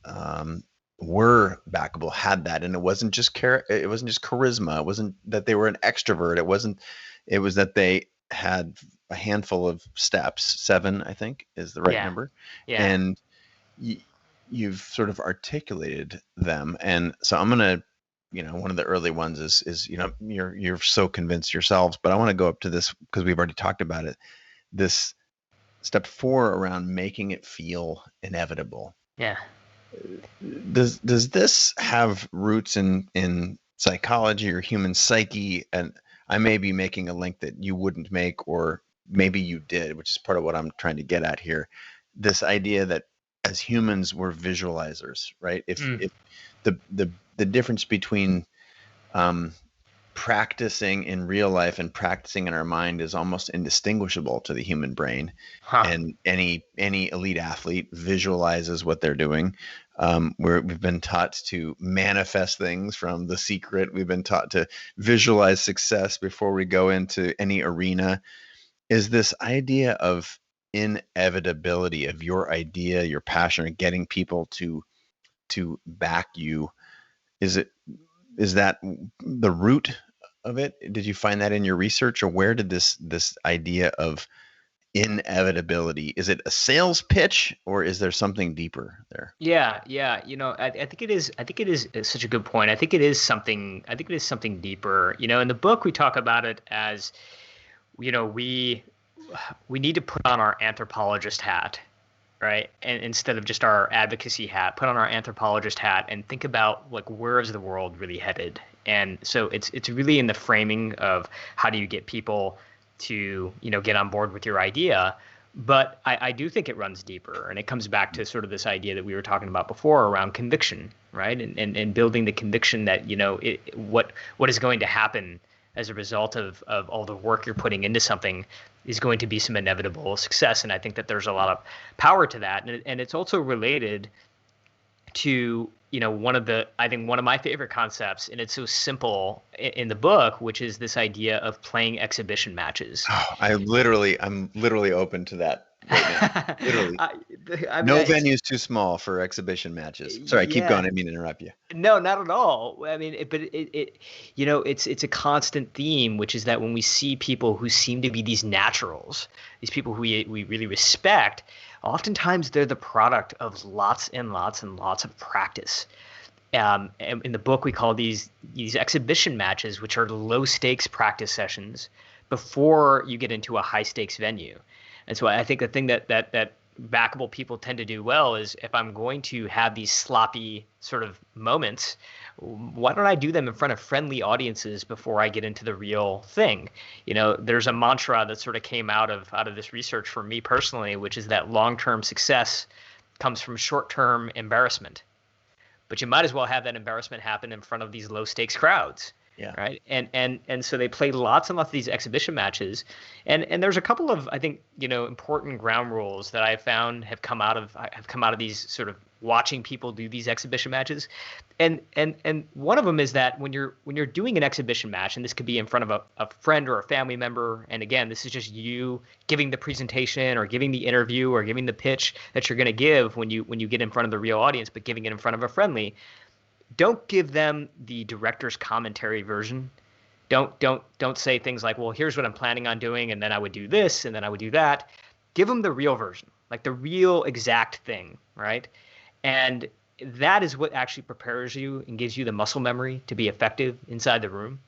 were backable, had that, and it wasn't just it wasn't just charisma. It wasn't that they were an extrovert. It wasn't. It was that they had a handful of steps. 7, I think, is the right
yeah,
number,
yeah,
and you've sort of articulated them. And so I'm gonna, one of the early ones is you're so convinced yourselves, but I want to go up to this because we've already talked about it. This step 4 around making it feel inevitable.
yeah,
Does this have roots in psychology or human psyche? And I may be making a link that you wouldn't make, or maybe you did, which is part of what I'm trying to get at here. This idea that as humans we're visualizers, right? If
mm,
the difference between um, practicing in real life and practicing in our mind is almost indistinguishable to the human brain.
huh,
And any elite athlete visualizes what they're doing. We've been taught to manifest things from The Secret. We've been taught to visualize success before we go into any arena. Is this idea of inevitability of your idea, your passion, or getting people to back you? Is it is that the root of it? Did you find that in your research, or where did this idea of inevitability, is it a sales pitch or is there something deeper there?
yeah, yeah. I think it is. I think it is such a good point. I think it is something. I think it is something deeper. In the book we talk about it as, we need to put on our anthropologist hat, right? And instead of just our advocacy hat, put on our anthropologist hat and think about like where is the world really headed? And so it's really in the framing of how do you get people to, get on board with your idea. But I do think it runs deeper, and it comes back to sort of this idea that we were talking about before around conviction, right? And building the conviction that, what is going to happen as a result of all the work you're putting into something is going to be some inevitable success. And I think that there's a lot of power to that. And it's also related to, I think one of my favorite concepts, and it's so simple in the book, which is this idea of playing exhibition matches.
Oh, I'm literally open to that right now. Literally.
I, I mean,
No
it's
venue's too small for exhibition matches. Sorry, keep going.
yeah.
I didn't mean to interrupt you.
No, not at all. I mean, it's a constant theme, which is that when we see people who seem to be these naturals, these people who we really respect, oftentimes they're the product of lots and lots and lots of practice. And in the book, we call these exhibition matches, which are low stakes practice sessions before you get into a high stakes venue. And so I think the thing that backable people tend to do well is if I'm going to have these sloppy sort of moments, why don't I do them in front of friendly audiences before I get into the real thing? There's a mantra that sort of came out of this research for me personally, which is that long-term success comes from short-term embarrassment. But you might as well have that embarrassment happen in front of these low stakes crowds.
Yeah.
right? And so they play lots and lots of these exhibition matches, and there's a couple of, I think, important ground rules that I found have come out of these sort of watching people do these exhibition matches, and one of them is that when you're doing an exhibition match, and this could be in front of a friend or a family member, and again, this is just you giving the presentation or giving the interview or giving the pitch that you're going to give when you get in front of the real audience, but giving it in front of a friendly. Don't give them the director's commentary version. Don't say things like, well, here's what I'm planning on doing, and then I would do this, and then I would do that. Give them the real version, like the real exact thing, right? And that is what actually prepares you and gives you the muscle memory to be effective inside the room.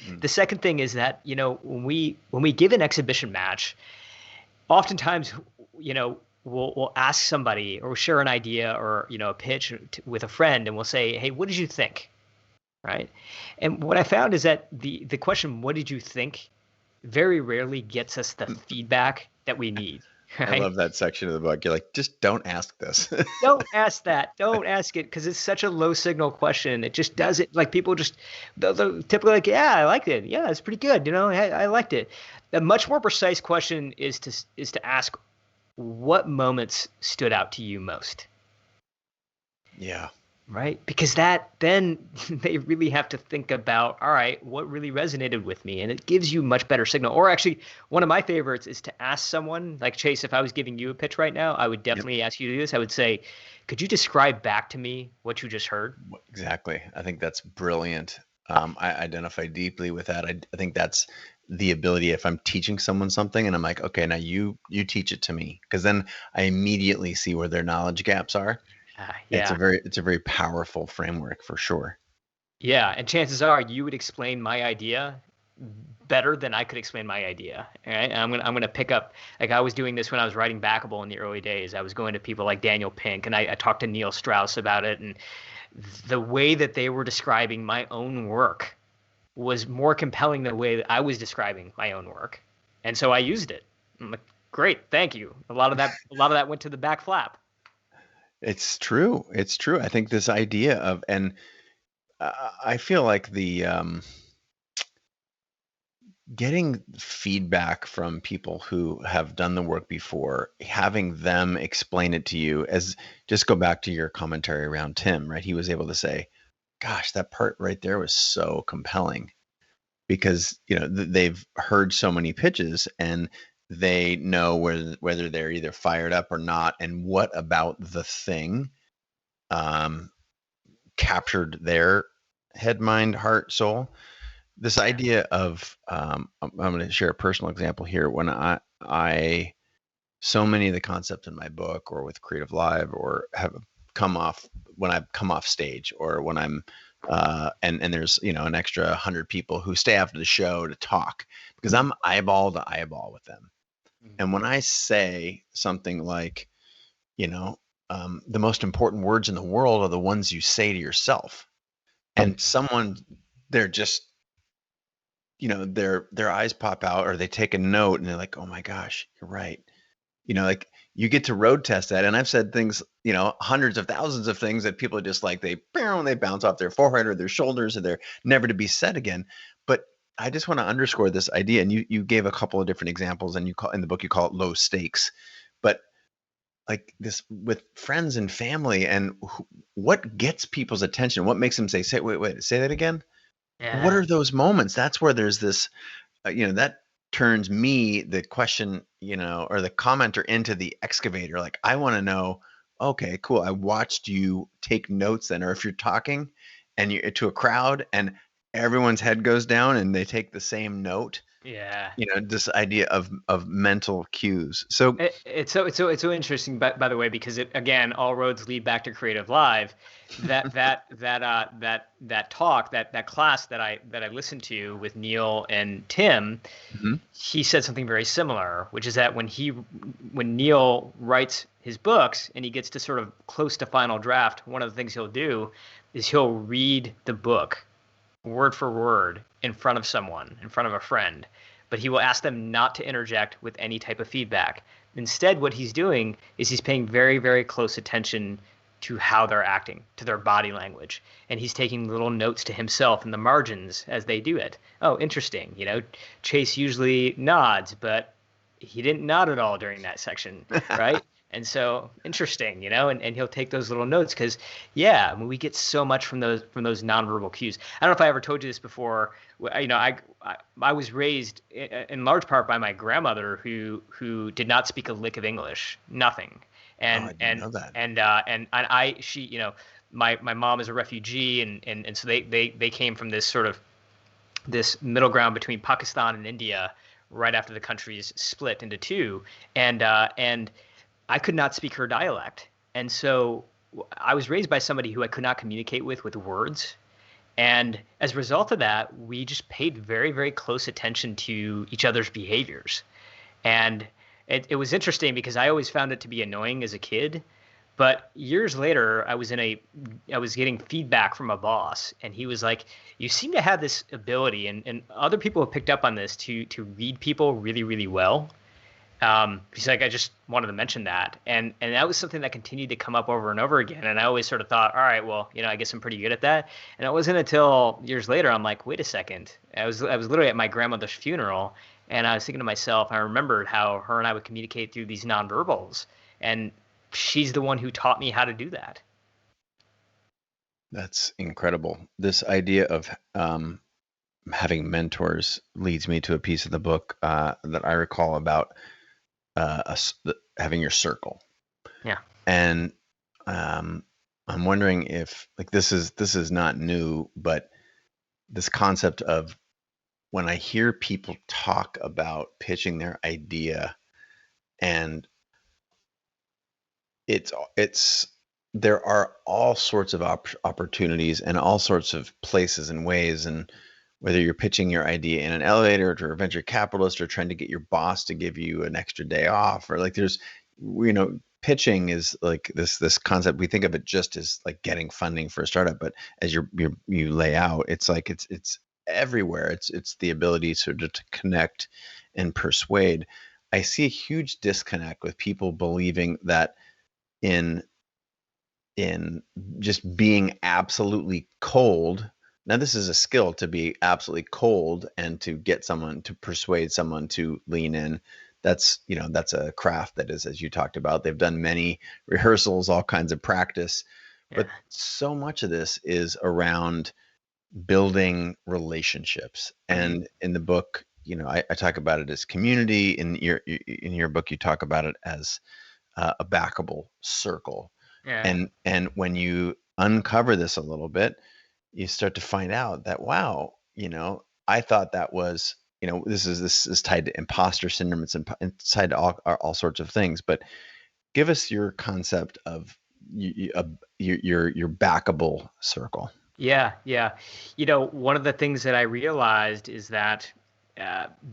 Mm.
The second thing is that, when we give an exhibition match, oftentimes, we'll ask somebody or share an idea or, a pitch with a friend, and we'll say, hey, what did you think? Right. And what I found is that the question, what did you think, very rarely gets us the feedback that we need.
I
Right.
love that section of the book. You're like, just don't ask this.
Don't ask that. Don't ask it, because it's such a low signal question. It just does it. Like, people just, they're typically like, yeah, I liked it. Yeah, it's pretty good. I liked it. A much more precise question is to ask, what moments stood out to you most?
Yeah.
Right? Because that then they really have to think about, all right, what really resonated with me? And it gives you much better signal. Or actually, one of my favorites is to ask someone, like, Chase, if I was giving you a pitch right now, I would
Yep.
definitely ask you to do this. I would say, could you describe back to me what you just heard?
Exactly. I think that's brilliant. I identify deeply with that. I think that's the ability, if I'm teaching someone something and I'm like, okay, now you teach it to me, because then I immediately see where their knowledge gaps are.
Yeah.
It's a very powerful framework for sure.
Yeah. And chances are you would explain my idea better than I could explain my idea. All right. And I'm gonna pick up, like, I was doing this when I was writing Backable in the early days. I was going to people like Daniel Pink, and I talked to Neil Strauss about it, and the way that they were describing my own work was more compelling than the way that I was describing my own work. And so I used it. I'm like, great, thank you. A lot of that went to the back flap.
It's true. It's true. I think this idea of, and I feel like the getting feedback from people who have done the work before, having them explain it to you, as just go back to your commentary around Tim, right? He was able to say, gosh, that part right there was so compelling, because they've heard so many pitches and they know whether they're either fired up or not, and what about the thing um, captured their head, mind, heart, soul. This
Yeah.
idea of I'm going to share a personal example here. When I so many of the concepts in my book or with Creative Live or have come off when I've come off stage, or when I'm and there's an extra 100 people who stay after the show to talk, because I'm eyeball to eyeball with them. And when I say something like, the most important words in the world are the ones you say to yourself, and someone, they're just, their eyes pop out, or they take a note and they're like, oh my gosh, you're right. Like, you get to road test that. And I've said things, hundreds of thousands of things that people are just like, they bounce off their forehead or their shoulders, and they're never to be said again. But I just want to underscore this idea. And you gave a couple of different examples, and in the book, you call it low stakes. But like this with friends and family, and what gets people's attention, what makes them say, wait, say that again. What
Yeah.
are those moments? That's where there's this, that turns me, the question, or the commenter, into the excavator. Like, I want to know, okay, cool. I watched you take notes then, or if you're talking and you to a crowd and everyone's head goes down and they take the same note,
Yeah.
this idea of mental cues. So
It's so interesting, by the way, because it, again, all roads lead back to Creative Live. That talk, that class that I listened to with Neil and Tim,
mhm,
he said something very similar, which is that when Neil writes his books and he gets to sort of close to final draft, one of the things he'll do is he'll read the book word for word in front of someone, in front of a friend, but he will ask them not to interject with any type of feedback. Instead, what he's doing is he's paying very, very close attention to how they're acting, to their body language. And he's taking little notes to himself in the margins as they do it. Oh, interesting. Chase usually nods, but he didn't nod at all during that section, right? And so interesting, and he'll take those little notes because, yeah, I mean, we get so much from those nonverbal cues. I don't know if I ever told you this before. I was raised in large part by my grandmother who did not speak a lick of English, nothing,
Oh, I
and
didn't
and
know that.
and I she my mom is a refugee and so they came from this sort of this middle ground between Pakistan and India right after the countries split into two, and I could not speak her dialect, and so I was raised by somebody who I could not communicate with words, and as a result of that, we just paid very very close attention to each other's behaviors, and it was interesting because I always found it to be annoying as a kid. But years later, I was getting feedback from a boss, and he was like, "You seem to have this ability, and other people have picked up on this to read people really, really well." He's like, "I just wanted to mention that," and that was something that continued to come up over and over again. And I always sort of thought, "All right, well, I guess I'm pretty good at that." And it wasn't until years later I'm like, "Wait a second." I was literally at my grandmother's funeral, and I was thinking to myself, I remembered how her and I would communicate through these nonverbals, and she's the one who taught me how to do that.
That's incredible. This idea of having mentors leads me to a piece of the book that I recall about having your circle.
Yeah.
And I'm wondering if like this is not new, but this concept of when I hear people talk about pitching their idea, and it's there are all sorts of opportunities and all sorts of places and ways, and whether you're pitching your idea in an elevator to a venture capitalist or trying to get your boss to give you an extra day off, or like there's pitching is like this concept. We think of it just as like getting funding for a startup, but as you lay out, it's like it's everywhere. It's the ability sort of to connect and persuade. I see a huge disconnect with people believing that in in just being absolutely cold. Now, this is a skill, to be absolutely cold and to get someone to persuade someone to lean in. That's a craft that is, as you talked about, they've done many rehearsals, all kinds of practice.
Yeah.
But so much of this is around building relationships.
Hmm.
And in the book, I talk about it as community. In your book, you talk about it as a backable circle.
Yeah.
And when you uncover this a little bit, you start to find out that, wow, I thought that was, this is tied to imposter syndrome. It's tied to all sorts of things. But give us your concept of your backable circle.
Yeah, yeah. One of the things that I realized is that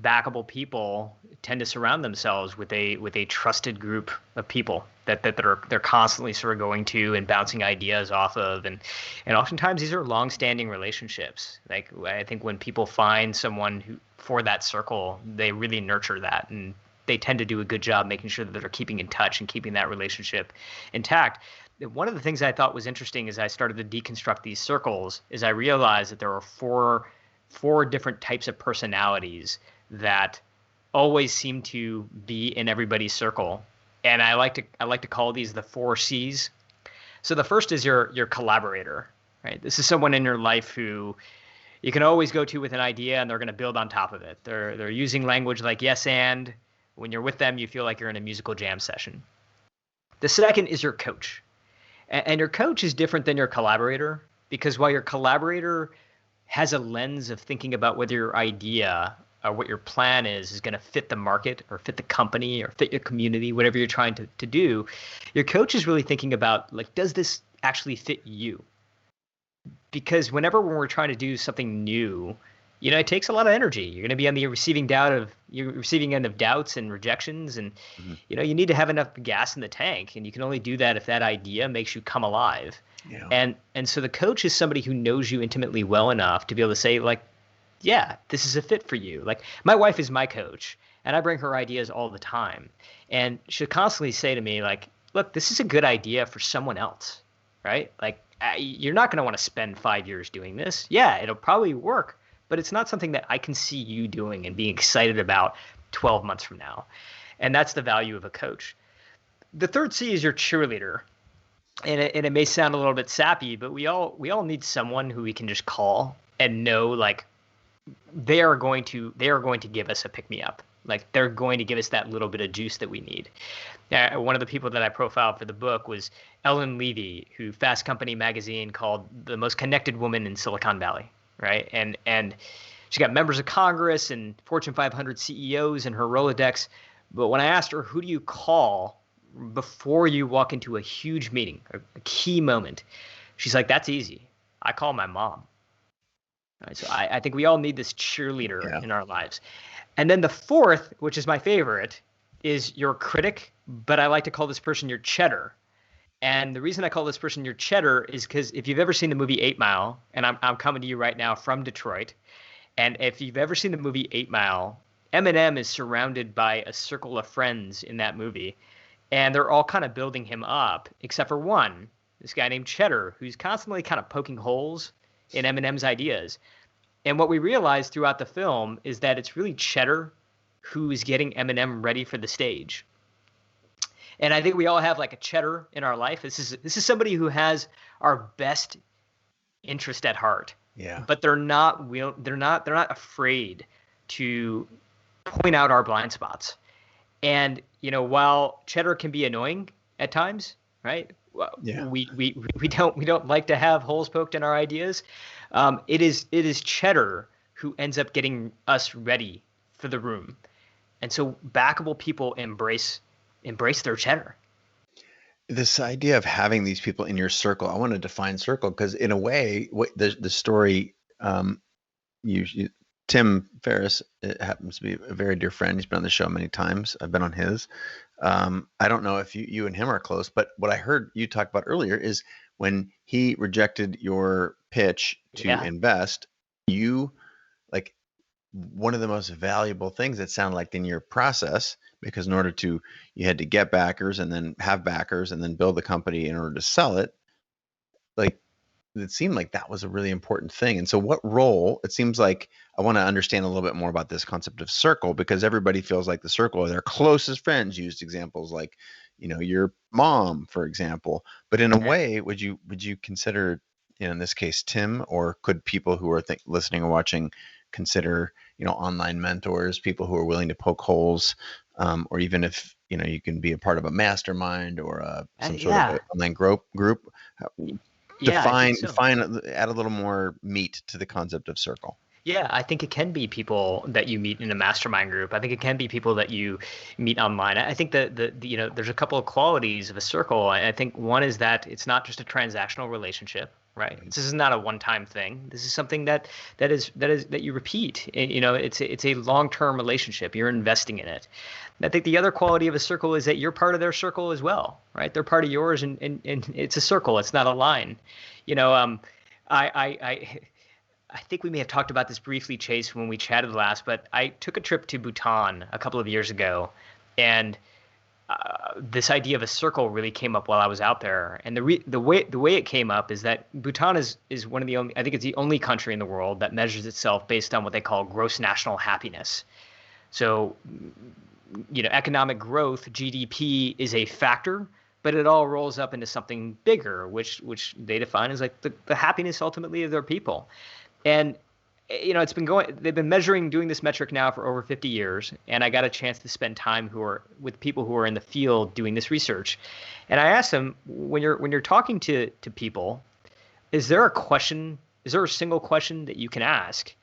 backable people tend to surround themselves with a trusted group of people that they're constantly sort of going to and bouncing ideas off of, and oftentimes these are long-standing relationships. Like I think when people find someone who for that circle, they really nurture that, and they tend to do a good job making sure that they're keeping in touch and keeping that relationship intact. One of the things I thought was interesting as I started to deconstruct these circles is I realized that there are four different types of personalities that always seem to be in everybody's circle. And I like to call these the four C's. So the first is your collaborator, right? This is someone in your life who you can always go to with an idea and they're going to build on top of it. They're using language like yes and. When you're with them, you feel like you're in a musical jam session. The second is your coach. And your coach is different than your collaborator because while your collaborator has a lens of thinking about whether your idea or what your plan is going to fit the market or fit the company or fit your community, whatever you're trying to do, your coach is really thinking about like, does this actually fit you? Because whenever when we're trying to do something new, it takes a lot of energy. You're going to be on the receiving end of doubts and rejections, and
Mhm.
you need to have enough gas in the tank, and you can only do that if that idea makes you come alive.
Yeah.
And so the coach is somebody who knows you intimately well enough to be able to say like, yeah, this is a fit for you. Like my wife is my coach, and I bring her ideas all the time, and she'll constantly say to me like, look, this is a good idea for someone else. right? Like you're not going to want to spend 5 years doing this. Yeah, it'll probably work, but it's not something that I can see you doing and being excited about 12 months from now. And that's the value of a coach. The third C is your cheerleader. And it may sound a little bit sappy, but we all need someone who we can just call and know like they are going to give us a pick me up. Like they're going to give us that little bit of juice that we need. One of the people that I profiled for the book was Ellen Levy, who Fast Company magazine called the most connected woman in Silicon Valley, right? And she got members of Congress and Fortune 500 CEOs in her Rolodex. But when I asked her, who do you call before you walk into a huge meeting, a key moment, she's like, that's easy. I call my mom. Right, so I think we all need this cheerleader in our lives. And then the fourth, which is my favorite, is your critic, but I like to call this person your cheddar. And the reason I call this person your cheddar is because if you've ever seen the movie 8 Mile, and I'm coming to you right now from Detroit, and if you've ever seen the movie 8 Mile, Eminem is surrounded by a circle of friends in that movie, and they're all kind of building him up, except for one, this guy named Cheddar, who's constantly kind of poking holes in Eminem's ideas. And what we realize throughout the film is that it's really Cheddar who is getting Eminem ready for the stage. And I think we all have like a Cheddar in our life. This is somebody who has our best interest at heart.
Yeah.
But they're not afraid to point out our blind spots. And while Cheddar can be annoying at times, right?
Yeah.
We don't like to have holes poked in our ideas. It is Cheddar who ends up getting us ready for the room, and so backable people embrace their Cheddar.
This idea of having these people in your circle, I want to define circle because in a way, what the story, Tim Ferriss, it happens to be a very dear friend. He's been on the show many times. I've been on his. I don't know if you and him are close, but what I heard you talk about earlier is when he rejected your pitch to invest, you like one of the most valuable things that sounded like in your process, because in order to, you had to get backers and then have backers and then build the company in order to sell it. Like it seemed like that was a really important thing. And so what role, it seems like I want to understand a little bit more about this concept of circle, because everybody feels like the circle are their closest friends. Used examples like, your mom, for example. But in a way, would you consider, in this case, Tim, or could people who are listening or watching consider, online mentors, people who are willing to poke holes, or even if, you can be a part of a mastermind or some sort of online group. Define, add a little more meat to the concept of circle.
Yeah, I think it can be people that you meet in a mastermind group. I think it can be people that you meet online. I think that there's a couple of qualities of a circle. I think one is that it's not just a transactional relationship, right? This is not a one-time thing. This is something that you repeat. It's a long-term relationship. You're investing in it. And I think the other quality of a circle is that you're part of their circle as well, right? They're part of yours, and it's a circle. It's not a line. I think we may have talked about this briefly, Chase, when we chatted last, but I took a trip to Bhutan a couple of years ago, and this idea of a circle really came up while I was out there. And the way it came up is that Bhutan is one of the only, I think it's the only country in the world that measures itself based on what they call gross national happiness. So, economic growth, GDP, is a factor, but it all rolls up into something bigger, which they define as like the happiness ultimately of their people. And they've been doing this metric now for over 50 years, and I got a chance to spend time with people who are in the field doing this research. And I asked them, when you're talking to people, is there a single question that you can ask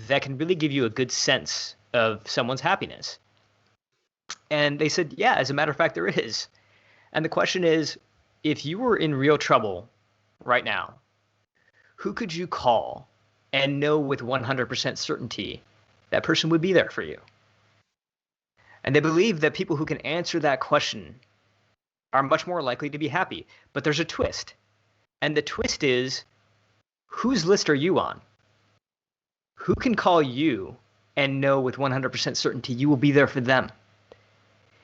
that can really give you a good sense of someone's happiness? And they said, yeah, as a matter of fact, there is. And the question is, if you were in real trouble right now, who could you call and know with 100% certainty that person would be there for you? And they believe that people who can answer that question are much more likely to be happy. But there's a twist. And the twist is, whose list are you on? Who can call you and know with 100% certainty you will be there for them?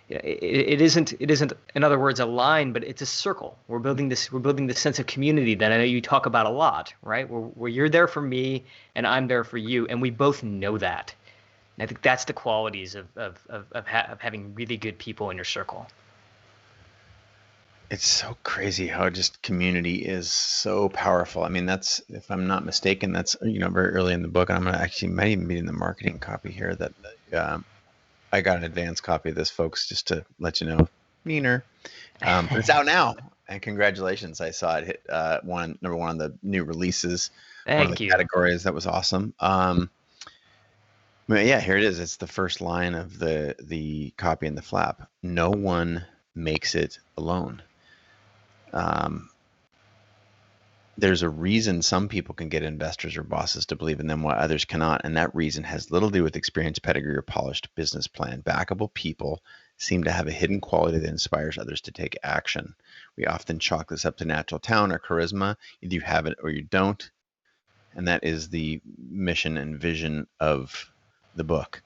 it isn't in other words a line, but it's a circle. We're building this sense of community that I know you talk about a lot, right? Where you're there for me and I'm there for you, and we both know that. And I think that's the qualities of having really good people in your circle.
It's so crazy how just community is so powerful. I mean, that's, if I'm not mistaken, that's, very early in the book. And I'm going to actually might even be in the marketing copy here that I got an advanced copy of this, folks, just to let you know. Meaner. But it's out now. And congratulations. I saw it hit number one on the new releases, one of the
Thank you.
categories. That was awesome. But yeah, here it is. It's the first line of the copy in the flap. No one makes it alone. There's a reason some people can get investors or bosses to believe in them while others cannot, and that reason has little to do with experience, pedigree, or polished business plan. Backable people seem to have a hidden quality that inspires others to take action. We often chalk this up to natural talent or charisma. Either you have it or you don't, and that is the mission and vision of the book.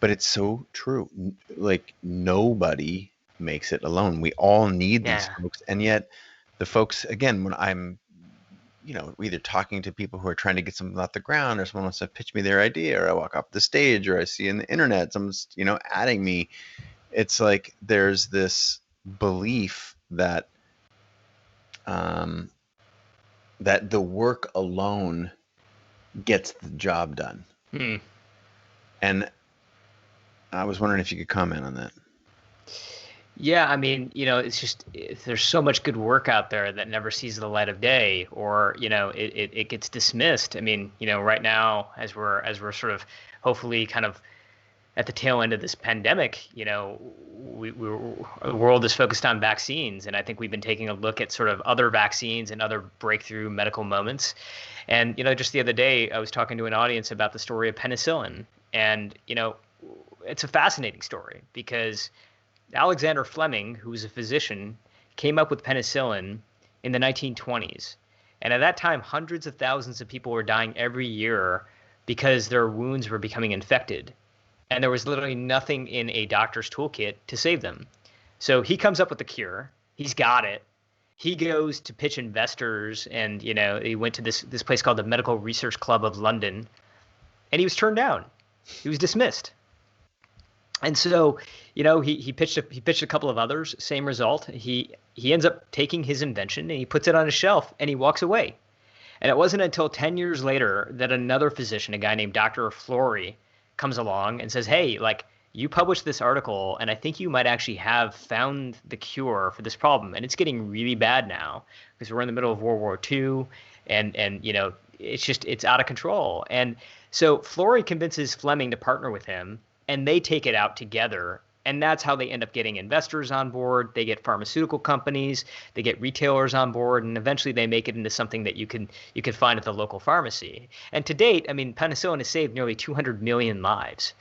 But it's so true. Like, nobody makes it alone. We all need these
Yeah.
folks, and yet the folks, again, when I'm either talking to people who are trying to get something off the ground, or someone wants to pitch me their idea, or I walk off the stage, or I see in the internet someone's, adding me. It's like there's this belief that that the work alone gets the job done.
Hmm.
And I was wondering if you could comment on that.
Yeah, I mean, there's so much good work out there that never sees the light of day, or it gets dismissed. I mean, right now, as we're sort of hopefully kind of at the tail end of this pandemic, the world is focused on vaccines, and I think we've been taking a look at sort of other vaccines and other breakthrough medical moments. And just the other day, I was talking to an audience about the story of penicillin, and it's a fascinating story because Alexander Fleming, who was a physician, came up with penicillin in the 1920s. And at that time, hundreds of thousands of people were dying every year because their wounds were becoming infected. And there was literally nothing in a doctor's toolkit to save them. So he comes up with the cure. He's got it. He goes to pitch investors, and he went to this place called the Medical Research Club of London, and he was turned down. He was dismissed. And so, he pitched a couple of others, same result. He ends up taking his invention and he puts it on a shelf and he walks away. And it wasn't until 10 years later that another physician, a guy named Dr. Flory, comes along and says, "Hey, like, you published this article and I think you might actually have found the cure for this problem. And it's getting really bad now because we're in the middle of World War II, and it's out of control." And so Flory convinces Fleming to partner with him, and they take it out together. And that's how they end up getting investors on board. They get pharmaceutical companies, they get retailers on board, and eventually they make it into something that you can find at the local pharmacy. And to date, I mean, penicillin has saved nearly 200 million lives,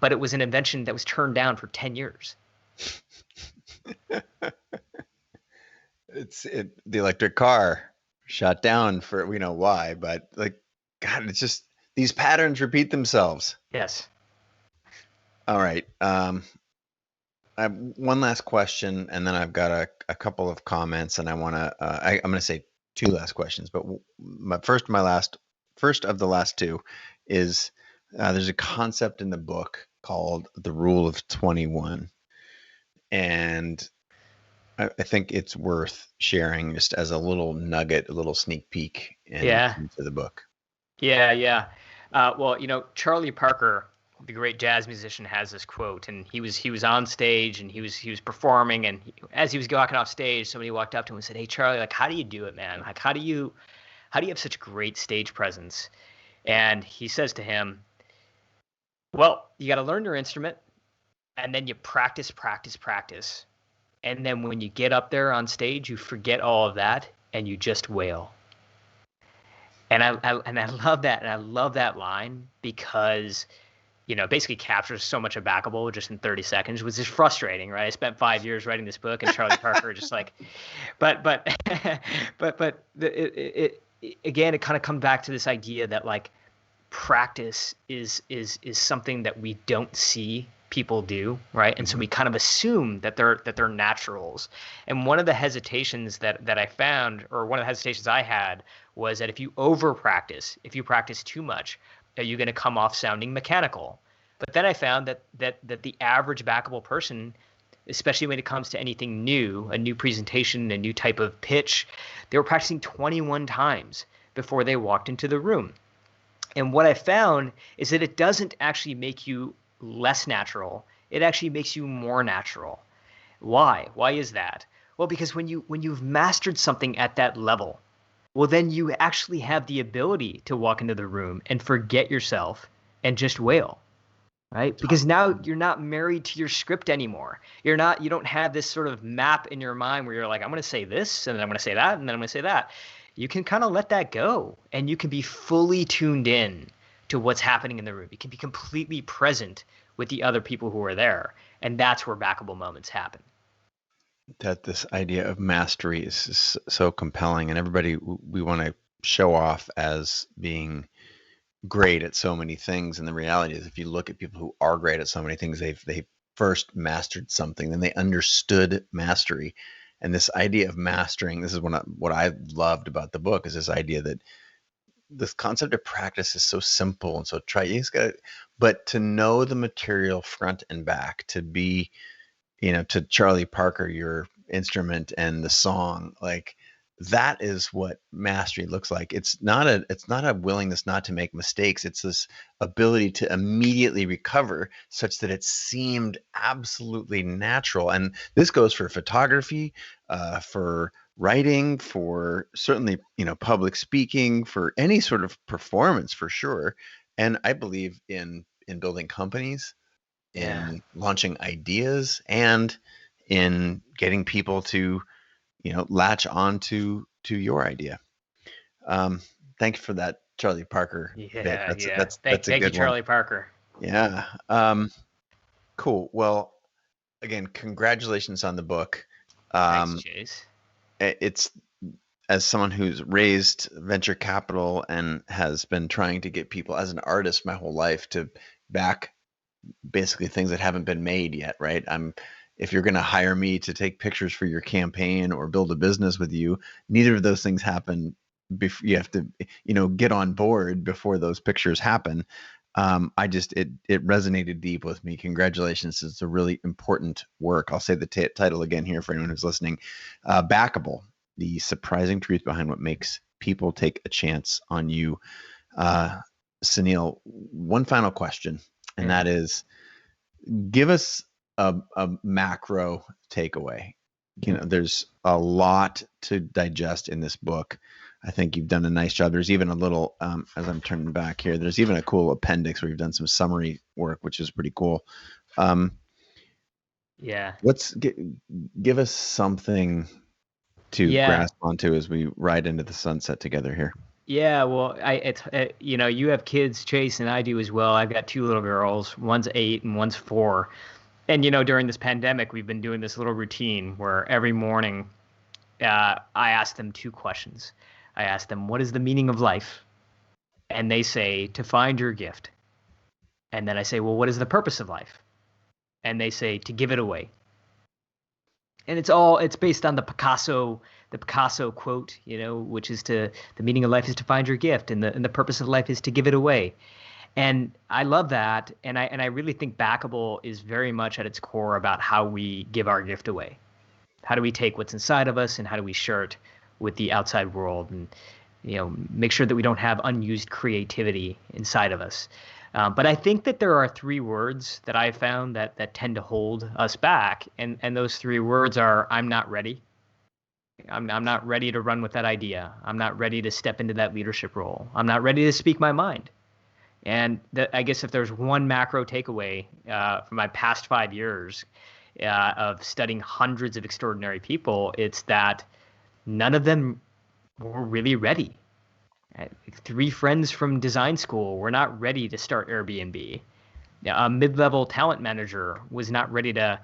but it was an invention that was turned down for 10 years.
The electric car shut down for, we know why, but like, God, it's just these patterns repeat themselves.
Yes.
All right. I have one last question, and then I've got a couple of comments, and I want to. I'm going to say two last questions, but my first of the last two is there's a concept in the book called the Rule of 21, and I think it's worth sharing just as a little nugget, a little sneak peek
Yeah.
into the book.
Yeah. Yeah. Well, Charlie Parker, the great jazz musician, has this quote, and he was on stage and he was performing, and as he was walking off stage, somebody walked up to him and said, "Hey, Charlie, like, how do you do it, man? Like, how do you have such great stage presence?" And he says to him, "Well, you got to learn your instrument, and then you practice, practice, practice, and then when you get up there on stage, you forget all of that and you just wail." And I love that, and I love that line because basically captures so much of Backable just in 30 seconds, which is frustrating, right? I spent 5 years writing this book, and Charlie Parker just like, but again, it kind of comes back to this idea that like practice is something that we don't see people do, right? And so we kind of assume that they're naturals. And one of the hesitations that I found, or one of the hesitations I had, was that if you over practice, if you practice too much, are you going to come off sounding mechanical? But then I found that the average backable person, especially when it comes to anything new, a new presentation, a new type of pitch, they were practicing 21 times before they walked into the room. And what I found is that it doesn't actually make you less natural. It actually makes you more natural. Why? Why is that? Well, because when you've mastered something at that level, well, then you actually have the ability to walk into the room and forget yourself and just wail, right? Because now you're not married to your script anymore. You don't have this sort of map in your mind where you're like, I'm going to say this, and then I'm going to say that, and then I'm going to say that. You can kind of let that go, and you can be fully tuned in to what's happening in the room. You can be completely present with the other people who are there, and that's where backable moments happen.
That this idea of mastery is so compelling, and everybody, we want to show off as being great at so many things, and the reality is, if you look at people who are great at so many things, they first mastered something, then they understood mastery. And this idea of mastering, this is what I loved about the book, is this idea that this concept of practice is so simple and so you just got, but to know the material front and back, to be, to Charlie Parker, your instrument and the song, like that is what mastery looks like. It's not a willingness not to make mistakes. It's this ability to immediately recover such that it seemed absolutely natural. And this goes for photography, for writing, for certainly, public speaking, for any sort of performance, for sure. And I believe in building companies,
Yeah.
in launching ideas, and in getting people to, latch on to your idea. Um, Thank you for that Charlie Parker bit.
Yeah,
That's
yeah.
that's
Thank,
that's a
thank you,
good one.
Charlie Parker.
Yeah. Cool. Well, again, congratulations on the book.
Thanks,
Um,
Chase.
it's, as someone who's raised venture capital and has been trying to get people as an artist my whole life to back basically things that haven't been made yet, right? If you're going to hire me to take pictures for your campaign or build a business with you, neither of those things happen. You have to, get on board before those pictures happen. It resonated deep with me. Congratulations. It's a really important work. I'll say the title again here for anyone who's listening. Backable, the surprising truth behind what makes people take a chance on you. Suneel, one final question, and
Yeah.
that is, give us a macro takeaway. There's a lot to digest in this book. I think you've done a nice job. There's even a little, as I'm turning back here, there's even a cool appendix where you've done some summary work, which is pretty cool.
Yeah.
Give us something to
Yeah.
grasp onto as we ride into the sunset together here.
Yeah, well, you have kids, Chase, and I do as well. I've got two little girls. One's 8 and one's 4. And during this pandemic, we've been doing this little routine where every morning, I ask them two questions. I ask them, "What is the meaning of life?" And they say, "To find your gift." And then I say, "Well, what is the purpose of life?" And they say, "To give it away." And it's based on the Picasso quote, which is the meaning of life is to find your gift, and the purpose of life is to give it away. And I love that, and I really think Backable is very much at its core about how we give our gift away. How do we take what's inside of us and how do we share it with the outside world, and make sure that we don't have unused creativity inside of us. But I think that there are three words that I found that tend to hold us back, and those three words are: I'm not ready. I'm not ready to run with that idea. I'm not ready to step into that leadership role. I'm not ready to speak my mind. And I guess if there's one macro takeaway from my past 5 years of studying hundreds of extraordinary people, it's that none of them were really ready. Three friends from design school were not ready to start Airbnb. A mid-level talent manager was not ready to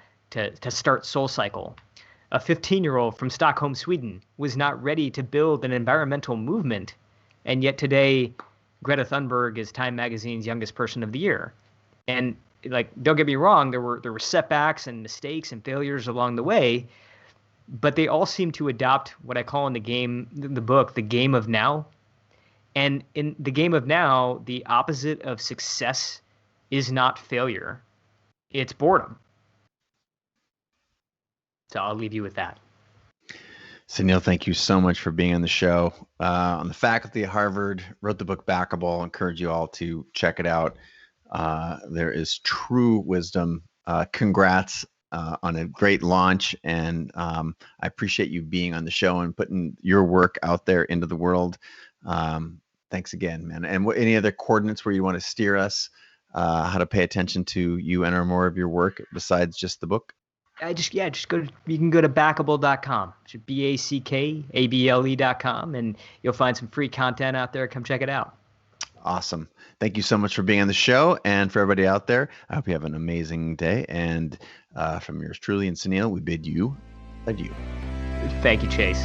start SoulCycle. A 15-year-old from Stockholm, Sweden, was not ready to build an environmental movement, and yet today Greta Thunberg is Time Magazine's youngest person of the year. And like, don't get me wrong, there were setbacks and mistakes and failures along the way, but they all seem to adopt what I call in the book, the game of now. And in the game of now, the opposite of success is not failure, it's boredom. So I'll leave you with that.
Suneel, thank you so much for being on the show. On the faculty at Harvard, wrote the book Backable. I encourage you all to check it out. There is true wisdom. Congrats on a great launch, and I appreciate you being on the show and putting your work out there into the world. Thanks again, man. And any other coordinates where you want to steer us, how to pay attention to you and or more of your work besides just the book?
You can go to backable.com. BACKABLE.com, and you'll find some free content out there. Come check it out.
Awesome. Thank you so much for being on the show. And for everybody out there, I hope you have an amazing day. And from yours truly and Suneel, we bid you adieu.
Thank you, Chase.